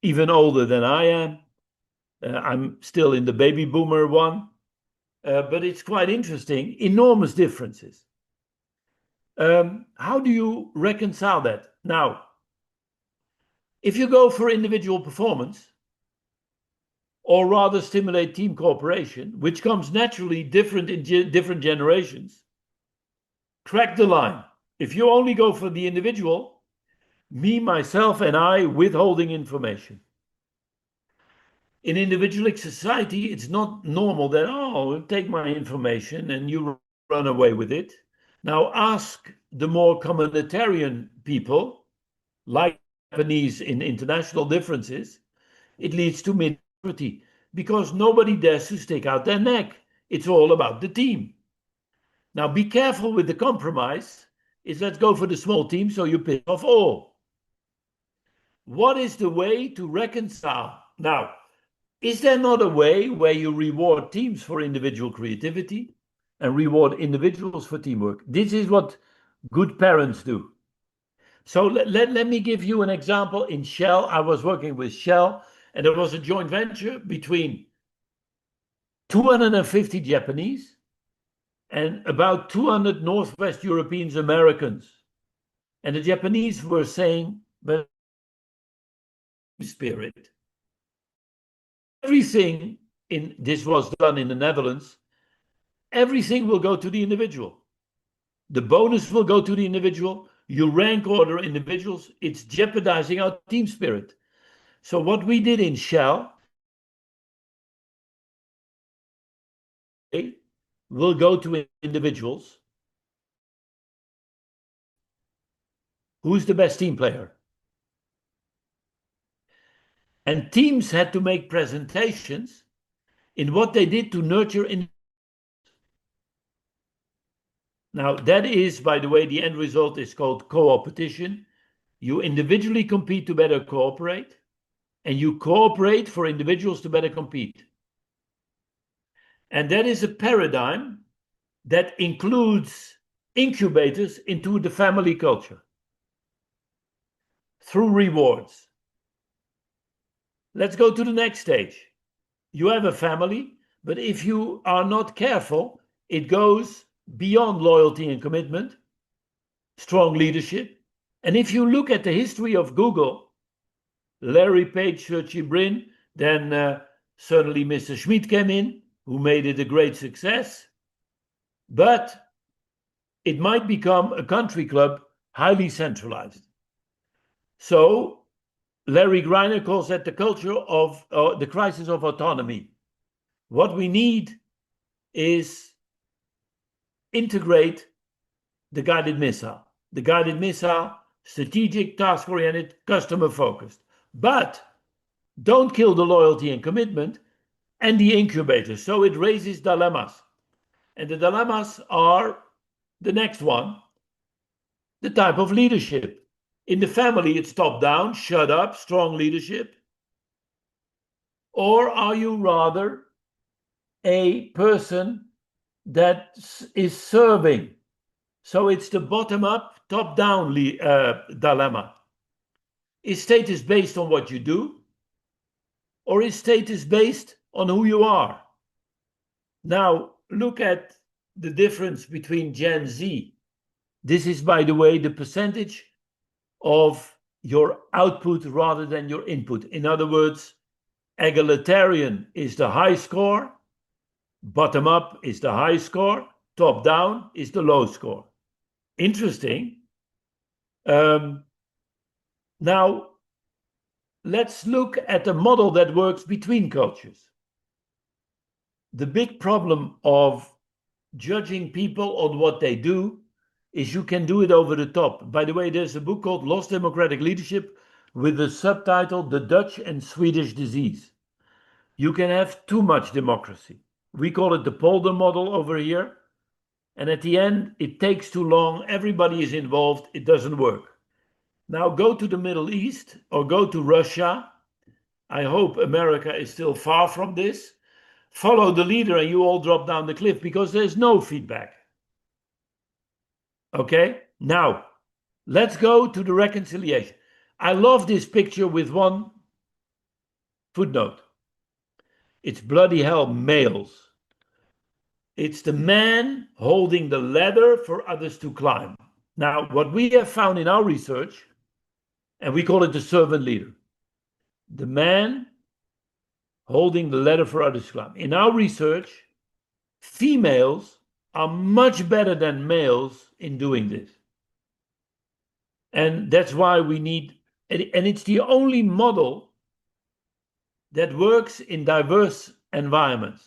even older than I am. I'm still in the baby boomer one, but it's quite interesting. Enormous differences. How do you reconcile that? Now, if you go for individual performance, or rather stimulate team cooperation, which comes naturally different in different generations, crack the line. If you only go for the individual, me, myself, and I withholding information. In individualistic society, it's not normal that, oh, take my information and you run away with it. Now ask the more communitarian people, like Japanese in international differences, it leads to mediocrity because nobody dares to stick out their neck. It's all about the team. Now be careful with the compromise. Is let's go for the small team so you piss off all. What is the way to reconcile? Now, is there not a way where you reward teams for individual creativity and reward individuals for teamwork? This is what good parents do. So let me give you an example. In Shell, I was working with Shell, and there was a joint venture between 250 Japanese and about 200 Northwest Europeans Americans. And the Japanese were saying, but spirit. Everything this was done in the Netherlands, everything will go to the individual. The bonus will go to the individual. You rank order individuals. It's jeopardizing our team spirit. So what we did in Shell will go to individuals. Who's the best team player? And teams had to make presentations in what they did to nurture. Now, that is, by the way, the end result is called co-opetition. You individually compete to better cooperate, and you cooperate for individuals to better compete. And that is a paradigm that includes incubators into the family culture through rewards. Let's go to the next stage. You have a family, but if you are not careful, it goes beyond loyalty and commitment, strong leadership. And if you look at the history of Google, Larry Page, Sergey Brin, then certainly Mr. Schmidt came in, who made it a great success. But it might become a country club, highly centralized. So Larry Greiner calls that the culture of the crisis of autonomy. What we need is integrate the guided missile. The guided missile, strategic, task-oriented, customer-focused. But don't kill the loyalty and commitment and the incubator. So it raises dilemmas. And the dilemmas are the next one, the type of leadership. In the family, it's top-down, shut up, strong leadership. Or are you rather a person that is serving? So it's the bottom-up, top-down dilemma. Is status based on what you do? Or is status based on who you are? Now, look at the difference between Gen Z. This is, by the way, the percentage of your output rather than your input. In other words, egalitarian is the high score, bottom up is the high score, top down is the low score. Interesting. Now, let's look at a model that works between cultures. The big problem of judging people on what they do is you can do it over the top. By the way, there's a book called Lost Democratic Leadership with the subtitle The Dutch and Swedish Disease. You can have too much democracy. We call it the polder model over here. And at the end, it takes too long. Everybody is involved. It doesn't work. Now go to the Middle East or go to Russia. I hope America is still far from this. follow the leader and you all drop down the cliff because there's no feedback. Okay, now let's go to the reconciliation. I love this picture with one footnote. It's bloody hell males. It's the man holding the ladder for others to climb. Now, what we have found in our research, and we call it the servant leader, the man holding the ladder for others to climb. In our research, females are much better than males in doing this. And that's why we need, and it's the only model that works in diverse environments.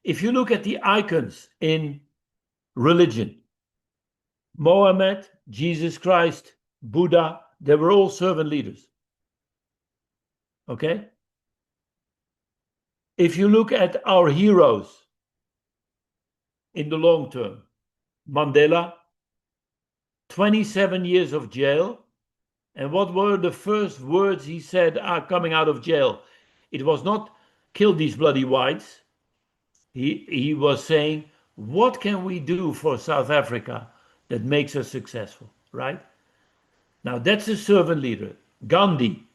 If you look at the icons in religion, Mohammed, Jesus Christ, Buddha, they were all servant leaders. Okay? If you look at our heroes in the long term, Mandela, 27 years of jail. And what were the first words he said coming out of jail? It was not kill these bloody whites. He was saying, what can we do for South Africa that makes us successful, right? Now that's a servant leader. Gandhi,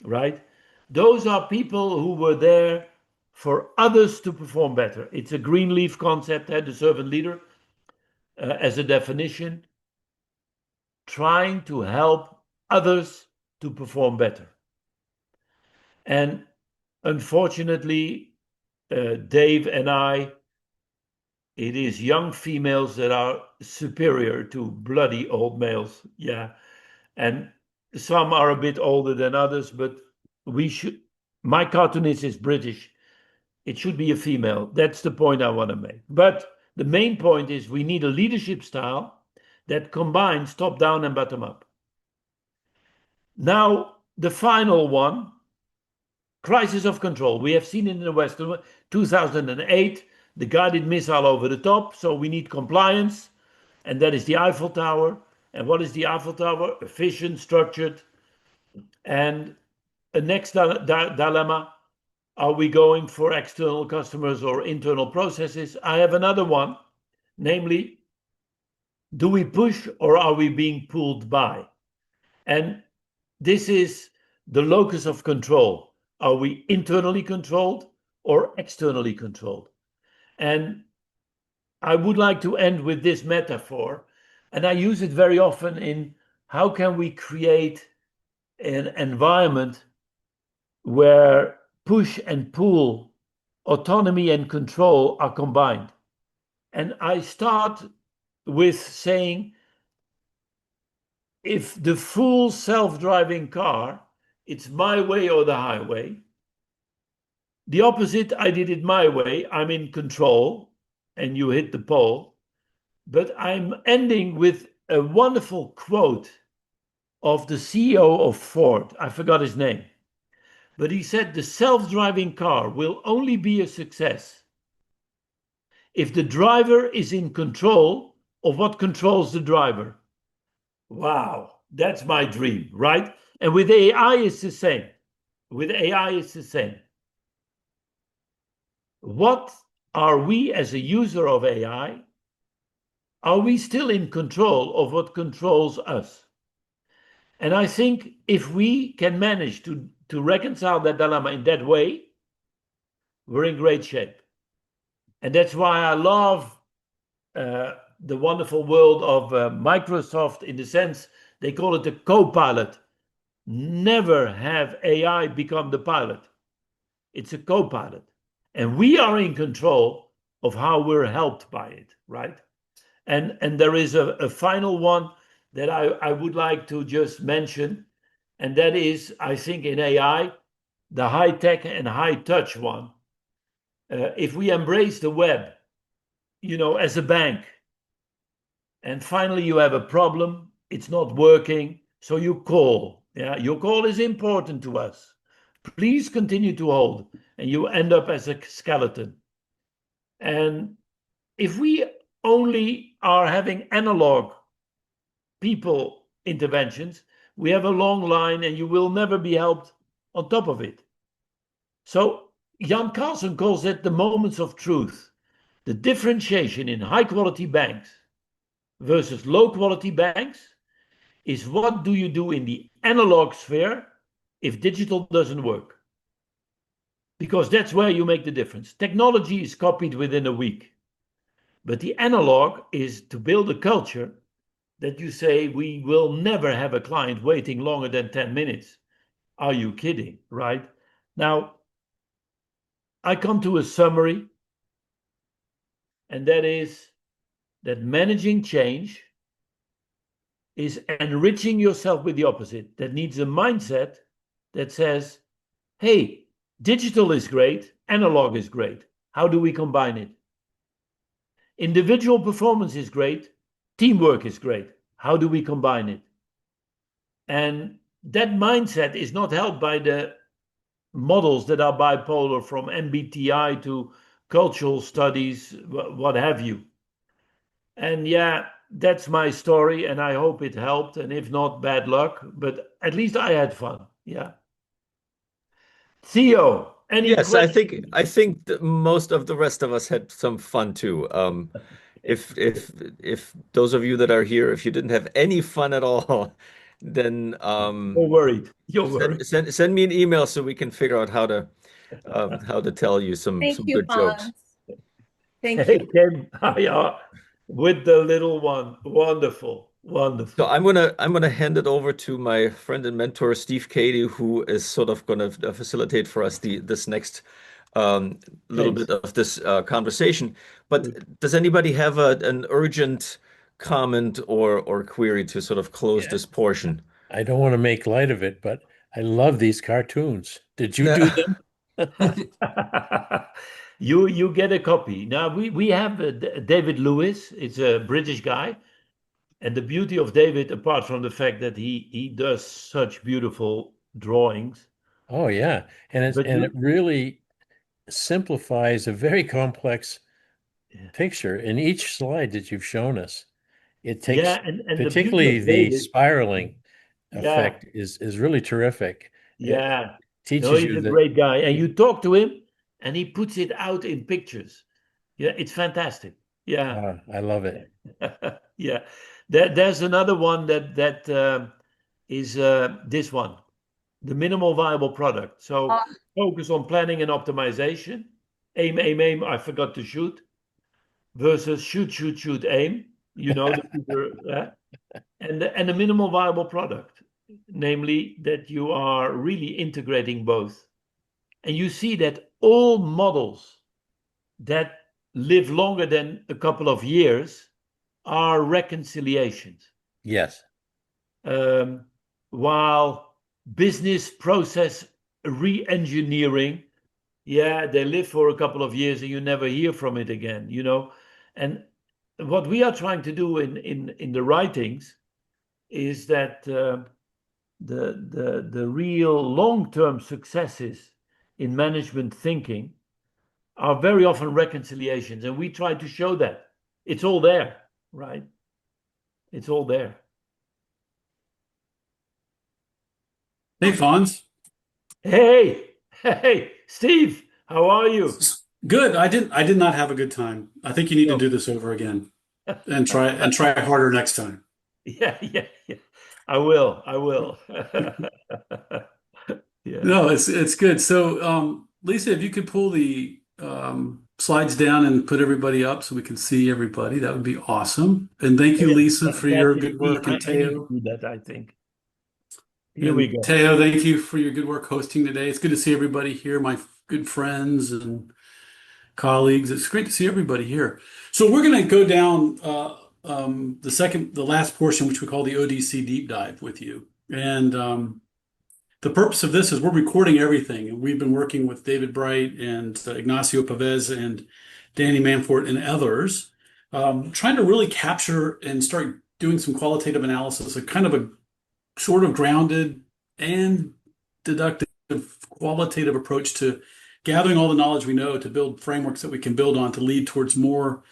right? Those are people who were there for others to perform better. It's a Greenleaf concept, the servant leader, as a definition, trying to help others to perform better. And unfortunately, Dave and I, it is young females that are superior to bloody old males. Yeah. And some are a bit older than others, but my cartoonist is British. It should be a female. That's the point I want to make. But the main point is we need a leadership style that combines top down and bottom up. Now, the final one, crisis of control. We have seen it in the West, 2008, the guided missile over the top. So we need compliance, and that is the Eiffel Tower. And what is the Eiffel Tower? Efficient, structured. And the next dilemma, are we going for external customers or internal processes? I have another one, namely, do we push or are we being pulled by? And this is the locus of control. Are we internally controlled or externally controlled? And I would like to end with this metaphor, and I use it very often in how can we create an environment where push and pull, autonomy and control are combined. And I start with saying, if the full self-driving car, it's my way or the highway. The opposite, I did it my way. I'm in control and you hit the pole. But I'm ending with a wonderful quote of the CEO of Ford. I forgot his name. But he said the self-driving car will only be a success if the driver is in control of what controls the driver. Wow, that's my dream, right? And with AI, it's the same. With AI, it's the same. What are we as a user of AI? Are we still in control of what controls us? And I think if we can manage to reconcile that dilemma in that way, we're in great shape. And that's why I love the wonderful world of Microsoft, in the sense they call it a co-pilot. Never have AI become the pilot. It's a co-pilot. And we are in control of how we're helped by it, right? And there is a final one that I would like to just mention, and that is, I think in AI, the high-tech and high-touch one. If we embrace the web, as a bank, and finally you have a problem, it's not working, so you call. Yeah, your call is important to us. Please continue to hold, and you end up as a skeleton. And if we only are having analog people interventions, we have a long line and you will never be helped on top of it. So Jan Carlson calls it the moments of truth. The differentiation in high quality banks versus low quality banks is what do you do in the analog sphere if digital doesn't work? Because that's where you make the difference. Technology is copied within a week, but the analog is to build a culture that you say, we will never have a client waiting longer than 10 minutes. Are you kidding? Right? Now, I come to a summary, and that is that managing change is enriching yourself with the opposite. That needs a mindset that says, hey, digital is great, analog is great. How do we combine it? Individual performance is great, teamwork is great. How do we combine it? And that mindset is not helped by the models that are bipolar, from MBTI to cultural studies, what have you. And yeah, that's my story, and I hope it helped. And if not, bad luck. But at least I had fun. Yeah. Theo, any Yes, questions? I think that most of the rest of us had some fun too. If those of you that are here, if you didn't have any fun at all, then You're worried. You're worried. send me an email so we can figure out how to tell you Thank some you, good jokes. Fons. Thank Hey, you. Kim, yeah, with the little one. Wonderful. So Wonderful. I'm gonna hand it over to my friend and mentor Steve Cady, who is sort of gonna facilitate for us the this next little Thanks. bit of this conversation. But does anybody have an urgent comment or query to sort of close Yeah. this portion? I don't want to make light of it, but I love these cartoons. Did you do them? You get a copy. Now we have David Lewis. It's a British guy, and the beauty of David, apart from the fact that he does such beautiful drawings, Oh yeah, but it really simplifies a very complex picture in each slide that you've shown us. It takes yeah, and the beauty particularly of the David, spiraling yeah, effect is really terrific. It yeah. No, teaches he's you a that. great guy, and you talk to him, and he puts it out in pictures. Yeah, it's fantastic. Yeah. I love it. Yeah, there's another one that is this one, the minimal viable product. So Uh, focus on planning and optimization. Aim, aim, aim. I forgot to shoot. Versus shoot, shoot, shoot, aim. You know the Peter, and the minimal viable product, namely that you are really integrating both, and you see that all models that live longer than a couple of years are reconciliations. Yes. Um, while business process re-engineering, yeah, they live for a couple of years and you never hear from it again, you know. And what we are trying to do in the writings is that the real long-term successes in management thinking are very often reconciliations, and we try to show that it's all there, right? It's all there. Hey, Fons. Hey, Steve, how are you? Good. I did not have a good time. I think you need to No. do this over again and try harder next time. Yeah. I will. Yeah. No, it's good. So, Lisa, if you could pull the slides down and put everybody up so we can see everybody, that would be awesome. And thank you, Lisa, for That your is good me. work, I and need to Teo. do that, I think. Here we And go. Teo, thank you for your good work hosting today. It's good to see everybody here, my good friends and colleagues. It's great to see everybody here. So we're going to go down the last portion, which we call the ODC deep dive with you. And the purpose of this is we're recording everything. And we've been working with David Bright and Ignacio Pavez and Danny Manfort and others, trying to really capture and start doing some qualitative analysis, a kind of a sort of grounded and deductive qualitative approach to gathering all the knowledge we know to build frameworks that we can build on to lead towards more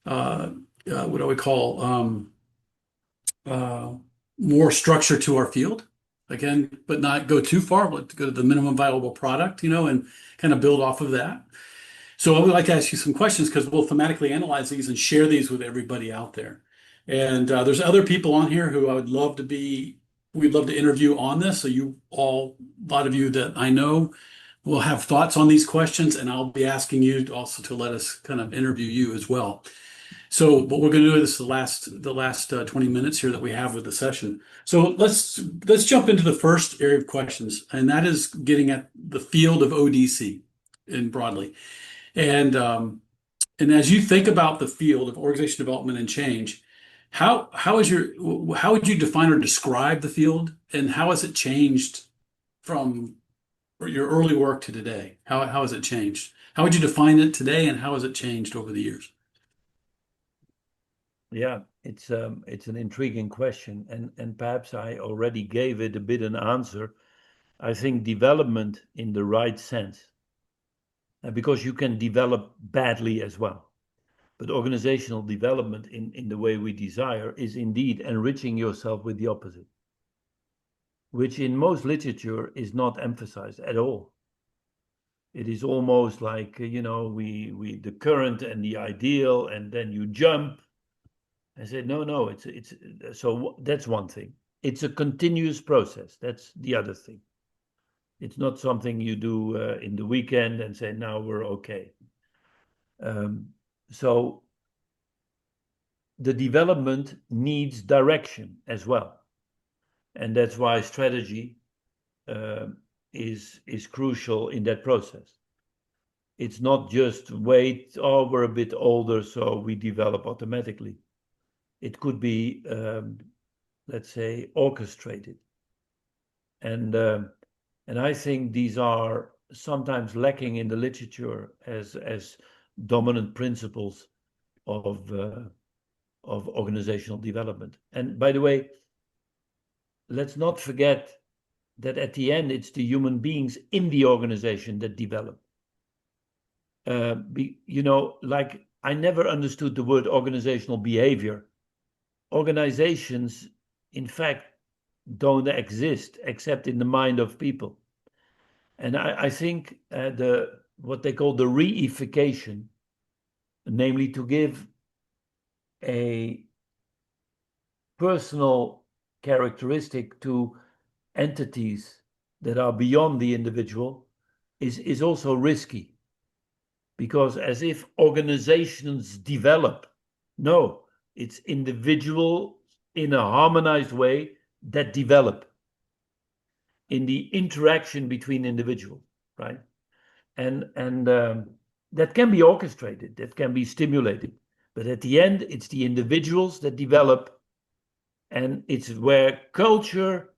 what do we call uh, more structure to our field. again, but not go too far, but to go to the minimum viable product, and kind of build off of that. So I would like to ask you some questions because we'll thematically analyze these and share these with everybody out there. And there's other people on here who we'd love to interview on this. So a lot of you that I know will have thoughts on these questions, and I'll be asking you also to let us kind of interview you as well. So what we're going to do is the last 20 minutes here that we have with the session. So let's jump into the first area of questions, and that is getting at the field of ODC in broadly. And as you think about the field of organization development and change, how would you define or describe the field, and how has it changed from your early work to today? How has it changed? How would you define it today, and how has it changed over the years? Yeah, it's an intriguing question, and perhaps I already gave it a bit an answer. I think development in the right sense, because you can develop badly as well. But organizational development in the way we desire is indeed enriching yourself with the opposite, which in most literature is not emphasized at all. It is almost like, we the current and the ideal, and then you jump. I said, no, so that's one thing. It's a continuous process. That's the other thing. It's not something you do in the weekend and say, now we're okay. So the development needs direction as well. And that's why strategy is crucial in that process. It's not just wait, we're a bit older, so we develop automatically. It could be, let's say, orchestrated. And I think these are sometimes lacking in the literature as dominant principles of organizational development. And by the way, let's not forget that at the end, it's the human beings in the organization that develop. Like I never understood the word organizational behavior. Organizations, in fact, don't exist except in the mind of people. And I think what they call the reification, namely to give a personal characteristic to entities that are beyond the individual, is also risky. Because as if organizations develop, no, it's individual in a harmonized way that develop in the interaction between individuals, right? And that can be orchestrated, that can be stimulated, but at the end, it's the individuals that develop, and it's where culture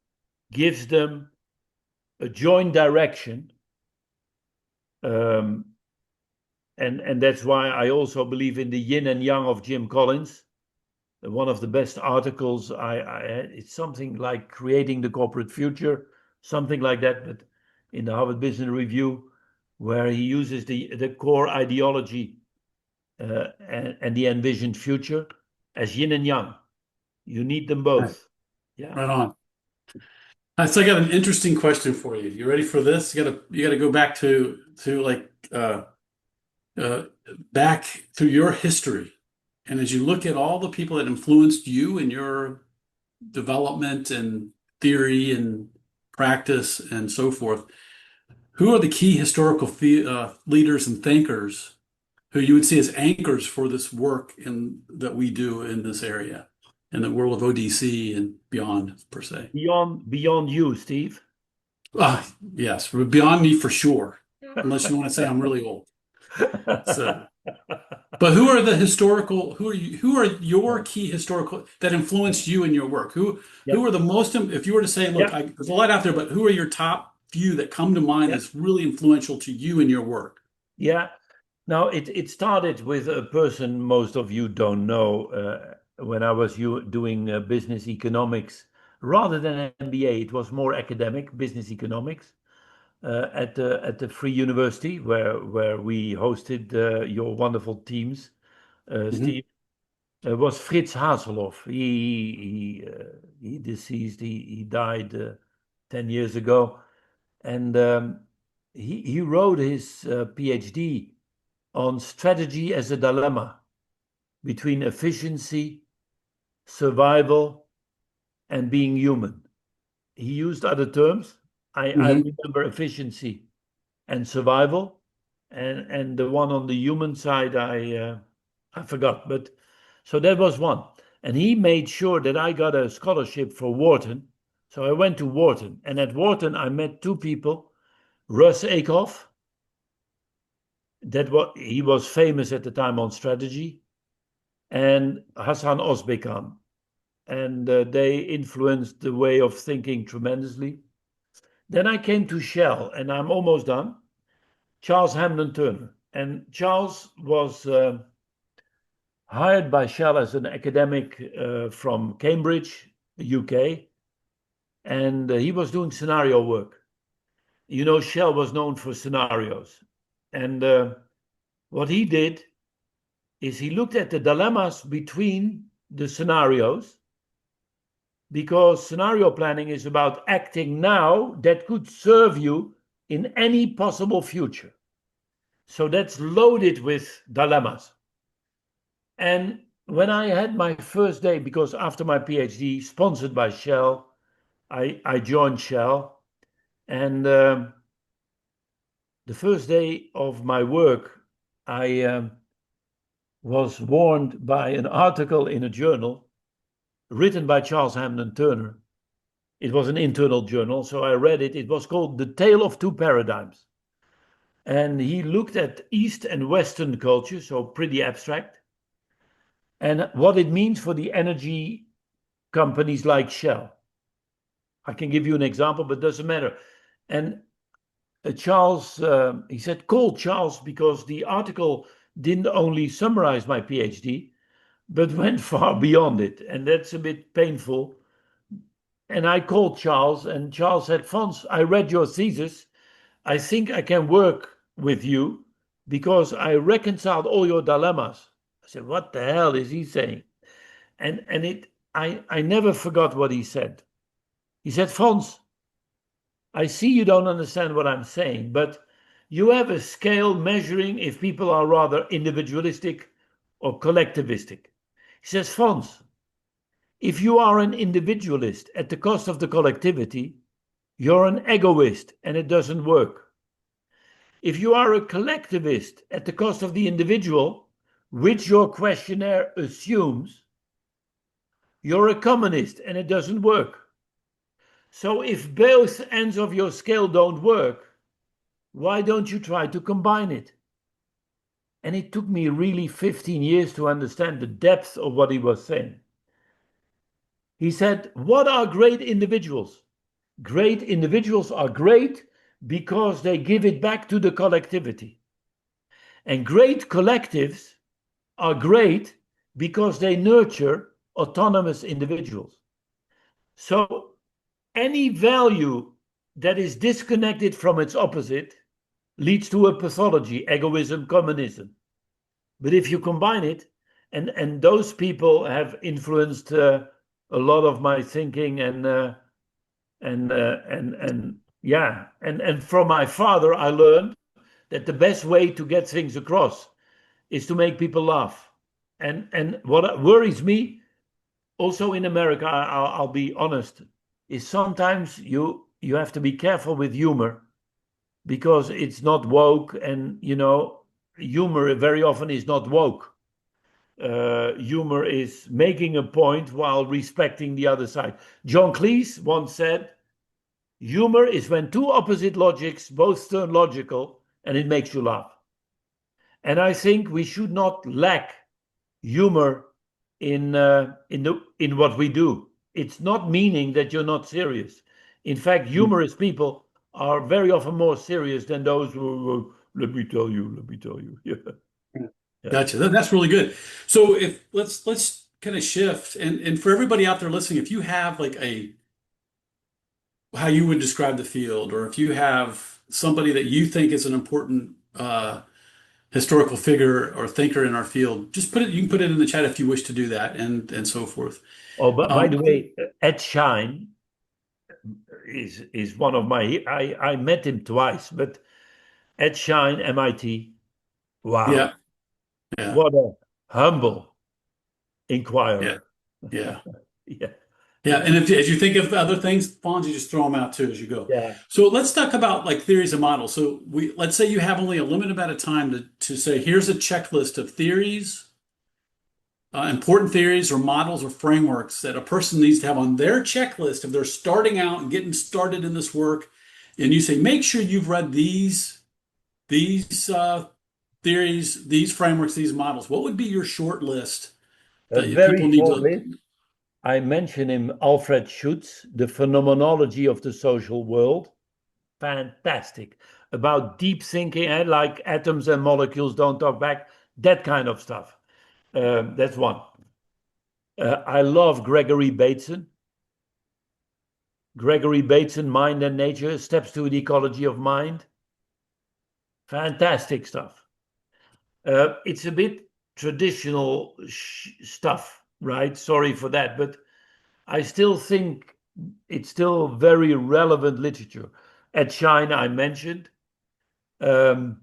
gives them a joint direction. And that's why I also believe in the yin and yang of Jim Collins. One of the best articles it's something like Creating the Corporate Future, something like that, but in the Harvard Business Review, where he uses the core ideology and the envisioned future as yin and yang. You need them both. Yeah. Right on. So I got an interesting question for you. You ready for this? You gotta go back to like back through your history. And as you look at all the people that influenced you in your development and theory and practice and so forth, who are the key historical leaders and thinkers who you would see as anchors for this work that we do in this area, in the world of ODC and beyond, per se? Beyond you, Steve. Yes, beyond me for sure. Unless you want to say I'm really old. So, but who are your key historical that influenced you in your work? Who are the most, if you were to say, look, there's a lot out there, but who are your top few that come to mind as really influential to you in your work? Yeah. Now, it started with a person most of you don't know. When I was doing business economics, rather than an MBA, it was more academic, business economics, at the Vrije University, where we hosted your wonderful teams, Steve. Was Frits Haseloff. He deceased. He died 10 years ago. And he wrote his PhD on strategy as a dilemma between efficiency, survival, and being human. He used other terms. I remember efficiency and survival, and the one on the human side I forgot. But so that was one, and he made sure that I got a scholarship for Wharton. So I went to Wharton, and at Wharton I met two people: Russ Aikoff, he was famous at the time on strategy, and Hassan Özbekhan, and they influenced the way of thinking tremendously. Then I came to Shell, and I'm almost done. Charles Hampden-Turner, and Charles was hired by Shell as an academic from Cambridge, UK, and he was doing scenario work. You know, Shell was known for scenarios, and what he did is he looked at the dilemmas between the scenarios, because scenario planning is about acting now that could serve you in any possible future. So that's loaded with dilemmas. And when I had my first day, because after my PhD, sponsored by Shell, I joined Shell. And the first day of my work, I was warned by an article in a journal written by Charles Hampden-Turner. It was an internal journal, so I read it. It was called The Tale of Two Paradigms. And he looked at East and Western culture, so pretty abstract, and what it means for the energy companies like Shell. I can give you an example, but it doesn't matter. And Charles, he said, call Charles, because the article didn't only summarize my PhD, but went far beyond it. And that's a bit painful. And I called Charles, and Charles said, Fons, I read your thesis. I think I can work with you because I reconciled all your dilemmas. I said, what the hell is he saying? And I never forgot what he said. He said, Fons, I see you don't understand what I'm saying, but you have a scale measuring if people are rather individualistic or collectivistic. He says, Fons, if you are an individualist at the cost of the collectivity, you're an egoist and it doesn't work. If you are a collectivist at the cost of the individual, which your questionnaire assumes, you're a communist and it doesn't work. So if both ends of your scale don't work, why don't you try to combine it? And it took me really 15 years to understand the depth of what he was saying. He said, what are great individuals? Great individuals are great because they give it back to the collectivity. And great collectives are great because they nurture autonomous individuals. So any value that is disconnected from its opposite leads to a pathology, egoism, communism. But if you combine it, and those people have influenced a lot of my thinking, and from my father I learned that the best way to get things across is to make people laugh. And what worries me also in America, I'll be honest, is sometimes you have to be careful with humor because it's not woke, and humor very often is not woke. Humor is making a point while respecting the other side. John Cleese once said, humor is when two opposite logics both turn logical and it makes you laugh. And I think we should not lack humor in what we do. It's not meaning that you're not serious. In fact, humorous people are very often more serious than those who let me tell you. Yeah. Yeah. Gotcha. That's really good. So if let's kind of shift, and for everybody out there listening, if you have like how you would describe the field, or if you have somebody that you think is an important historical figure or thinker in our field, just you can put it in the chat if you wish to do that, and so forth. Oh, but by the way, Ed Schein, is one of my. I met him twice, but Ed Shine, MIT. Wow, Yeah. Yeah. what a humble Yeah. inquirer. Yeah. Yeah, Yeah. And if, as you think of other things, Fonz, you just throw them out too as you go. yeah. So let's talk about like theories and models. So let's say you have only a limited amount of time to say, here's a checklist of theories, important theories or models or frameworks that a person needs to have on their checklist if they're starting out and getting started in this work. And you say, make sure you've read these theories, these frameworks, these models. What would be your short list A that very people need short to? list. I mention him, Alfred Schutz, The Phenomenology of the Social World. Fantastic. About deep thinking, like atoms and molecules don't talk back, that kind of stuff. That's one. I love Gregory Bateson. Gregory Bateson, Mind and Nature, Steps to the Ecology of Mind. Fantastic stuff. It's a bit traditional stuff, right? Sorry for that, but I still think it's still very relevant literature. At China, I mentioned. Let's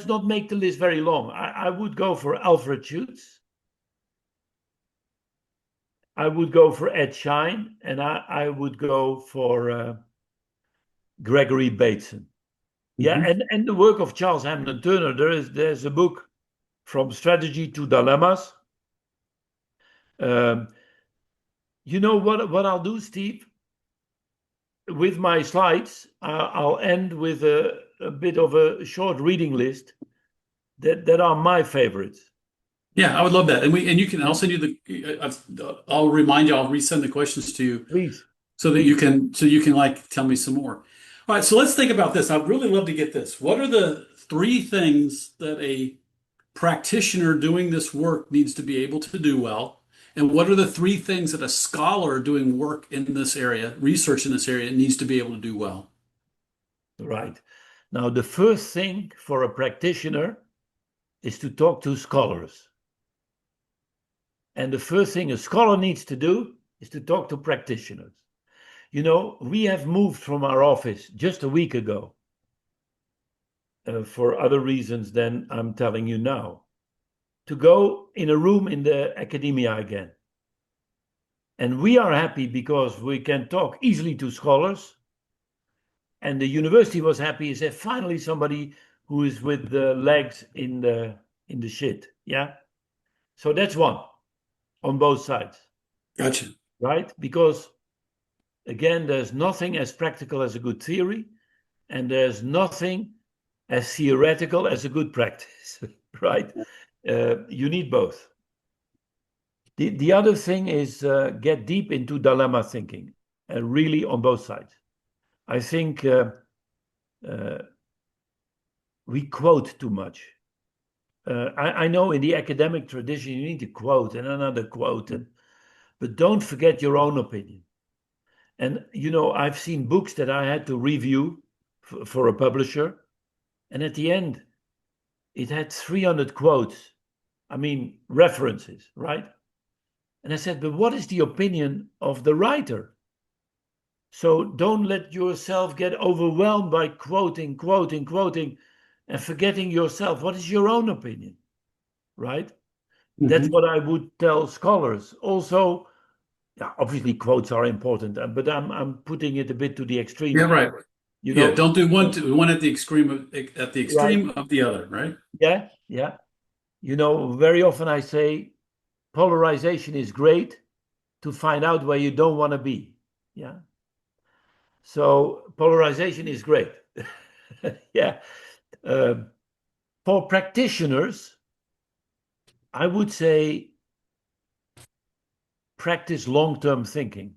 not make the list very long. I would go for Alfred Schutz. I would go for Ed Shine, and I would go for Gregory Bateson. Yeah, Mhm. and the work of Charles Hampden-Turner. There's a book, From Strategy to Dilemmas. You know what I'll do, Steve? With my slides, I'll end with a bit of a short reading list that are my favorites. Yeah, I would love that. And you can, I'll send you I'll remind you, I'll resend the questions to you Please, so that please. you can like tell me some more. All right, so let's think about this. I'd really love to get this. What are the three things that a practitioner doing this work needs to be able to do well? And what are the three things that a scholar doing work in this area, research in this area, needs to be able to do well? Right. Now, the first thing for a practitioner is to talk to scholars. And the first thing a scholar needs to do is to talk to practitioners. You know, we have moved from our office just a week ago for other reasons than I'm telling you now, to go in a room in the academia again. And we are happy because we can talk easily to scholars. And the university was happy, is that finally somebody who is with the legs in the shit. Yeah. So that's one on both sides. Gotcha. Right? Because again, there's nothing as practical as a good theory, and there's nothing as theoretical as a good practice. Right? You need both. The other thing is get deep into dilemma thinking, and really on both sides. I think we quote too much. I know in the academic tradition you need to quote and another quote, but don't forget your own opinion. And you know, I've seen books that I had to review for a publisher, and at the end, it had 300 quotes. I mean, references, right? And I said, but what is the opinion of the writer? So don't let yourself get overwhelmed by quoting, quoting, quoting, and forgetting yourself. What is your own opinion, right? That's what I would tell scholars. Also, yeah, obviously quotes are important, but I'm putting it a bit to the extreme. Yeah, right. You Yeah, know, don't do one at the extreme right? of the other, right? Yeah, yeah. You know, very often I say polarization is great to find out where you don't want to be. Yeah. So polarization is great. Yeah. For practitioners, I would say practice long-term thinking,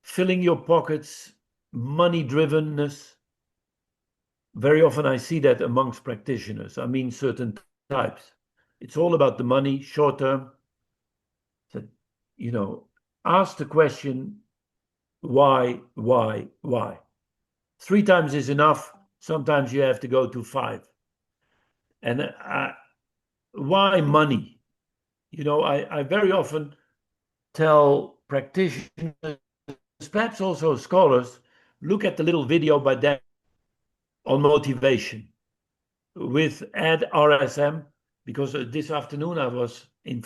filling your pockets, money drivenness. Very often I see that amongst practitioners. I mean, certain types. It's all about the money, short term. So, you know, ask the question, why, why? 3 times is enough. Sometimes you have to go to 5. And why money? You know, I very often tell practitioners, perhaps also scholars, look at the little video by Dan on motivation with add RSM, because this afternoon I was in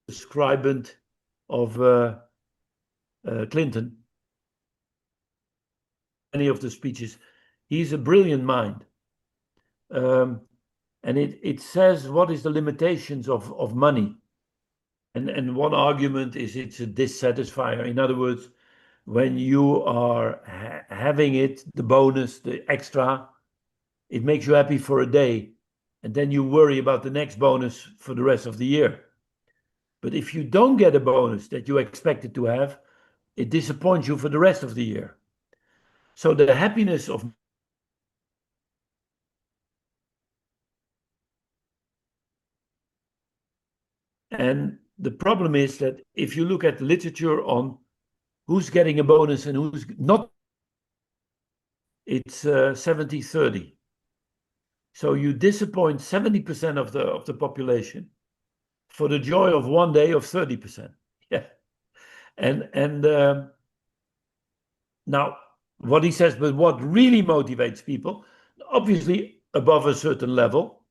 scribant of Clinton, many of the speeches. He's a brilliant mind. And it says what is the limitations of money. And one argument is it's a dissatisfier. In other words, when you are having it, the bonus, the extra, it makes you happy for a day. And then you worry about the next bonus for the rest of the year. But if you don't get a bonus that you expected to have, it disappoints you for the rest of the year. So the happiness of and the problem is that if you look at literature on who's getting a bonus and who's not, it's 70-30. So you disappoint 70% of the population for the joy of one day of 30%. Yeah. And now what he says, but what really motivates people, obviously above a certain level,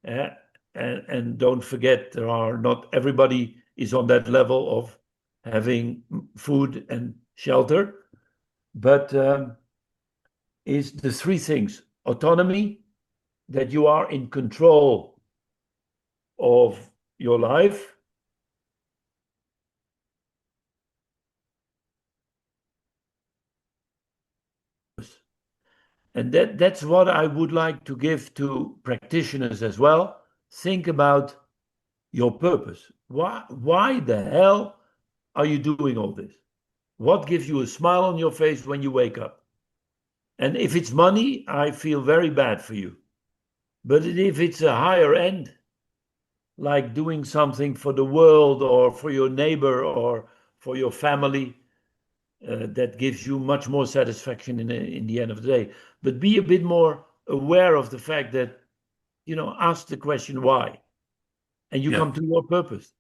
and don't forget, there are not everybody is on that level of having food and shelter, but is the three things: autonomy, that you are in control of your life, and that's what I would like to give to practitioners as well. Think about your purpose. Why the hell are you doing all this? What gives you a smile on your face when you wake up? And if it's money, I feel very bad for you. But if it's a higher end, like doing something for the world or for your neighbor or for your family, that gives you much more satisfaction in the end of the day. But be a bit more aware of the fact that, ask the question why, and you come to your purpose.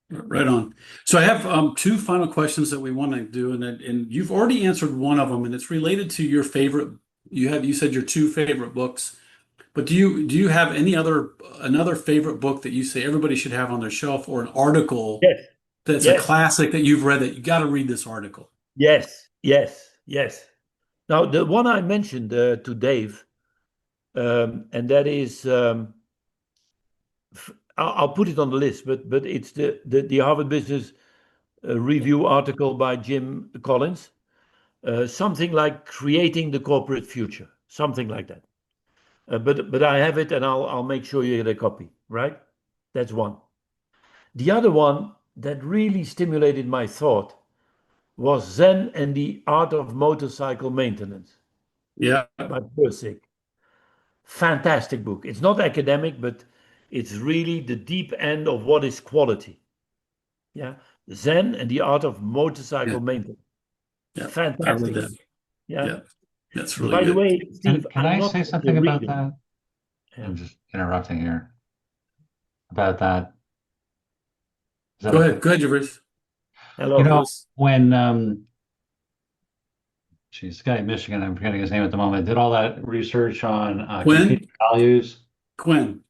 Right on. So I have two final questions that we want to do, and you've already answered one of them, and it's related to your favorite. You said your two favorite books, but do you have another favorite book that you say everybody should have on their shelf, or an article Yes. that's a classic that you've read that you got to read this article? Yes. Now, the one I mentioned to Dave, and that is, I'll put it on the list, but it's the Harvard Business Review article by Jim Collins, something like Creating the Corporate Future, something like that. But I have it, and I'll make sure you get a copy, right? That's one. The other one that really stimulated my thought was Zen and the Art of Motorcycle Maintenance. Yeah. By Persig. Fantastic book. It's not academic, but it's really the deep end of what is quality. Yeah. Zen and the Art of Motorcycle Maintenance. Yeah. Fantastic. I read that. Yeah. That's really By good. the way, Steve, Can I say something about that? Yeah. I'm just interrupting here. About that. Go ahead, Jeffries. Hello. When this guy in Michigan, I'm forgetting his name at the moment, did all that research on competing values. Quinn.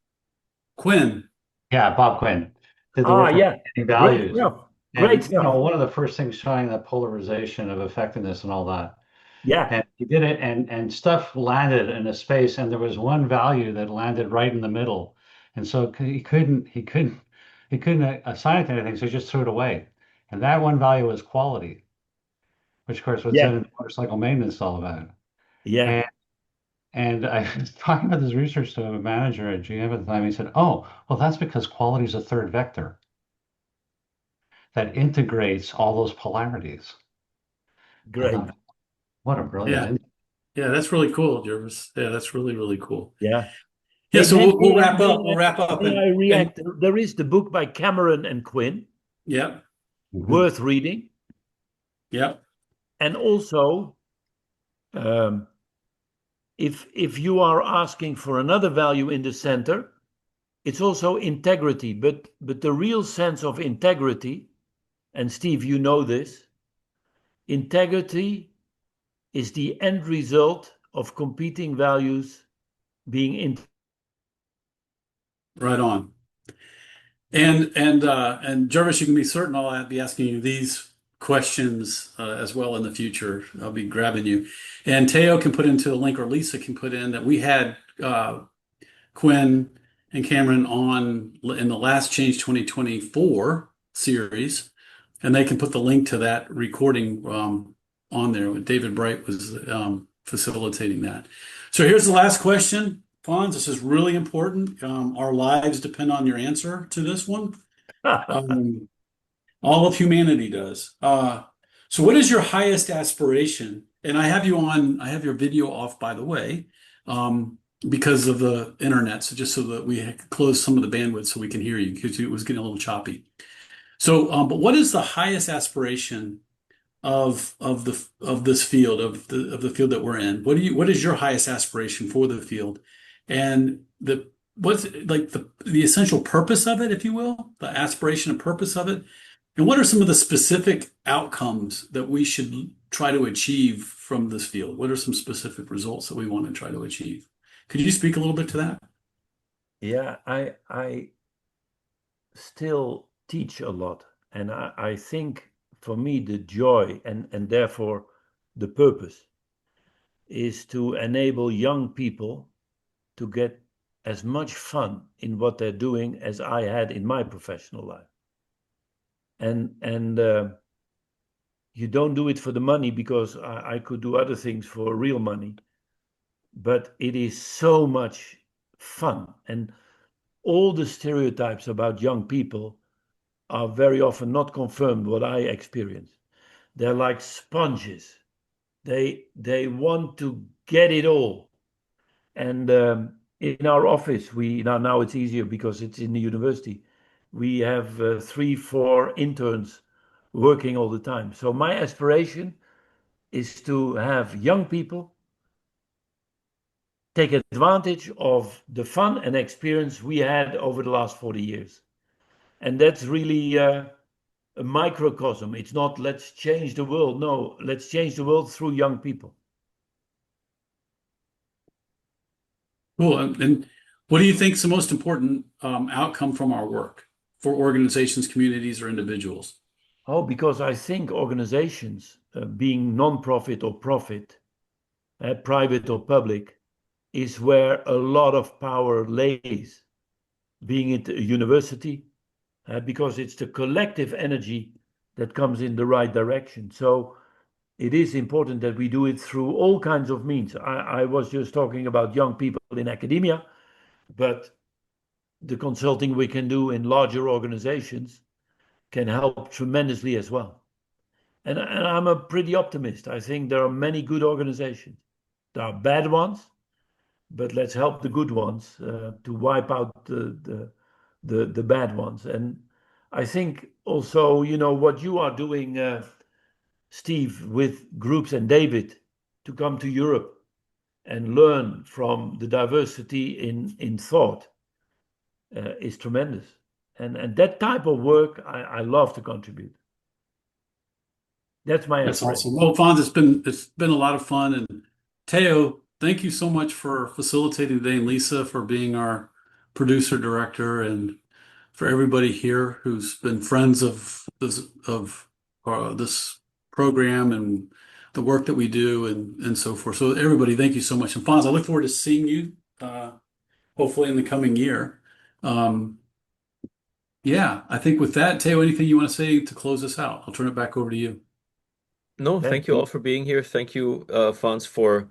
Yeah, Bob Quinn did the work on competing values. Great stuff. One of the first things showing that polarization of effectiveness and all that. Yeah. And he did it, and stuff landed in a space, and there was one value that landed right in the middle, and so he couldn't assign it to anything, so he just threw it away. And that one value was quality, which of course what's in motorcycle maintenance is all about. Yeah. And I was talking about this research to a manager at GM at the time. He said, "Oh, well, that's because quality is a third vector that integrates all those polarities." Great. What a brilliant. Yeah, that's really cool, Jervis. Yeah, that's really, really cool. Yeah. Yeah, so we'll wrap up. I react. There is the book by Cameron and Quinn. Yeah. Worth reading. Yeah. And also, if you are asking for another value in the center, it's also integrity, but the real sense of integrity, and Steve, you know this, integrity is the end result of competing values being Right on. And Jervis, you can be certain I'll be asking you these questions as well in the future. I'll be grabbing you. And Teo can put into a link, or Lisa can put in that we had Quinn and Cameron on in the last Change 2024 series, and they can put the link to that recording on there. David Bright was facilitating that. So here's the last question. Fons, this is really important. Our lives depend on your answer to this one. All of humanity does. So what is your highest aspiration? And I have your video off, by the way, because of the internet. So just so that we close some of the bandwidth so we can hear you, because it was getting a little choppy. So, but what is the highest aspiration of this field, of the field that we're in? What is your highest aspiration for the field? And what's like the essential purpose of it, if you will, the aspiration and purpose of it? And what are some of the specific outcomes that we should try to achieve from this field? What are some specific results that we want to try to achieve? Could you speak a little bit to that? Yeah, I still teach a lot. And I think for me, the joy and therefore the purpose is to enable young people to get as much fun in what they're doing as I had in my professional life. And you don't do it for the money, because I could do other things for real money, but it is so much fun. And all the stereotypes about young people are very often not confirmed what I experience. They're like sponges. They want to get it all. And in our office, now it's easier because it's in the university. We have 3-4 interns working all the time. So my aspiration is to have young people take advantage of the fun and experience we had over the last 40 years. And that's really a microcosm. It's not let's change the world. No, let's change the world through young people. Cool. And what do you think is the most important outcome from our work for organizations, communities, or individuals? Oh, because I think organizations, being non-profit or profit, private or public, is where a lot of power lays. Being it a university, because it's the collective energy that comes in the right direction. So it is important that we do it through all kinds of means. I was just talking about young people in academia, but the consulting we can do in larger organizations can help tremendously as well. And I'm a pretty optimist. I think there are many good organizations. There are bad ones, but let's help the good ones to wipe out the bad ones. And I think also, what you are doing, Steve, with groups, and David, to come to Europe and learn from the diversity in thought is tremendous. And that type of work, I love to contribute. That's my aspiration. Awesome. Well, Fons, it's been a lot of fun. And Teo, thank you so much for facilitating today, and Lisa for being our producer director, and for everybody here who's been friends of this program and the work that we do and so forth. So everybody, thank you so much. And Fons, I look forward to seeing you hopefully in the coming year. Yeah, I think with that, Teo, anything you want to say to close us out? I'll turn it back over to you. No, thank you all for being here. Thank you, Fons, for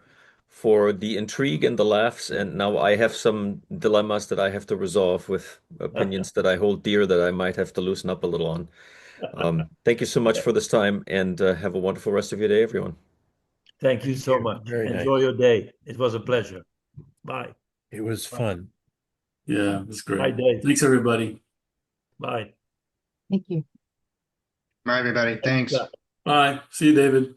the intrigue and the laughs. And now I have some dilemmas that I have to resolve with opinions that I hold dear that I might have to loosen up a little on. Thank you so much for this time, and have a wonderful rest of your day, everyone. Thank you so much. Very Enjoy nice. your day. It was a pleasure. Bye. It was fun. Yeah, that's great. Bye, Dave. Thanks, everybody. Bye. Thank you. Bye, everybody. Thanks. Bye. See you, David.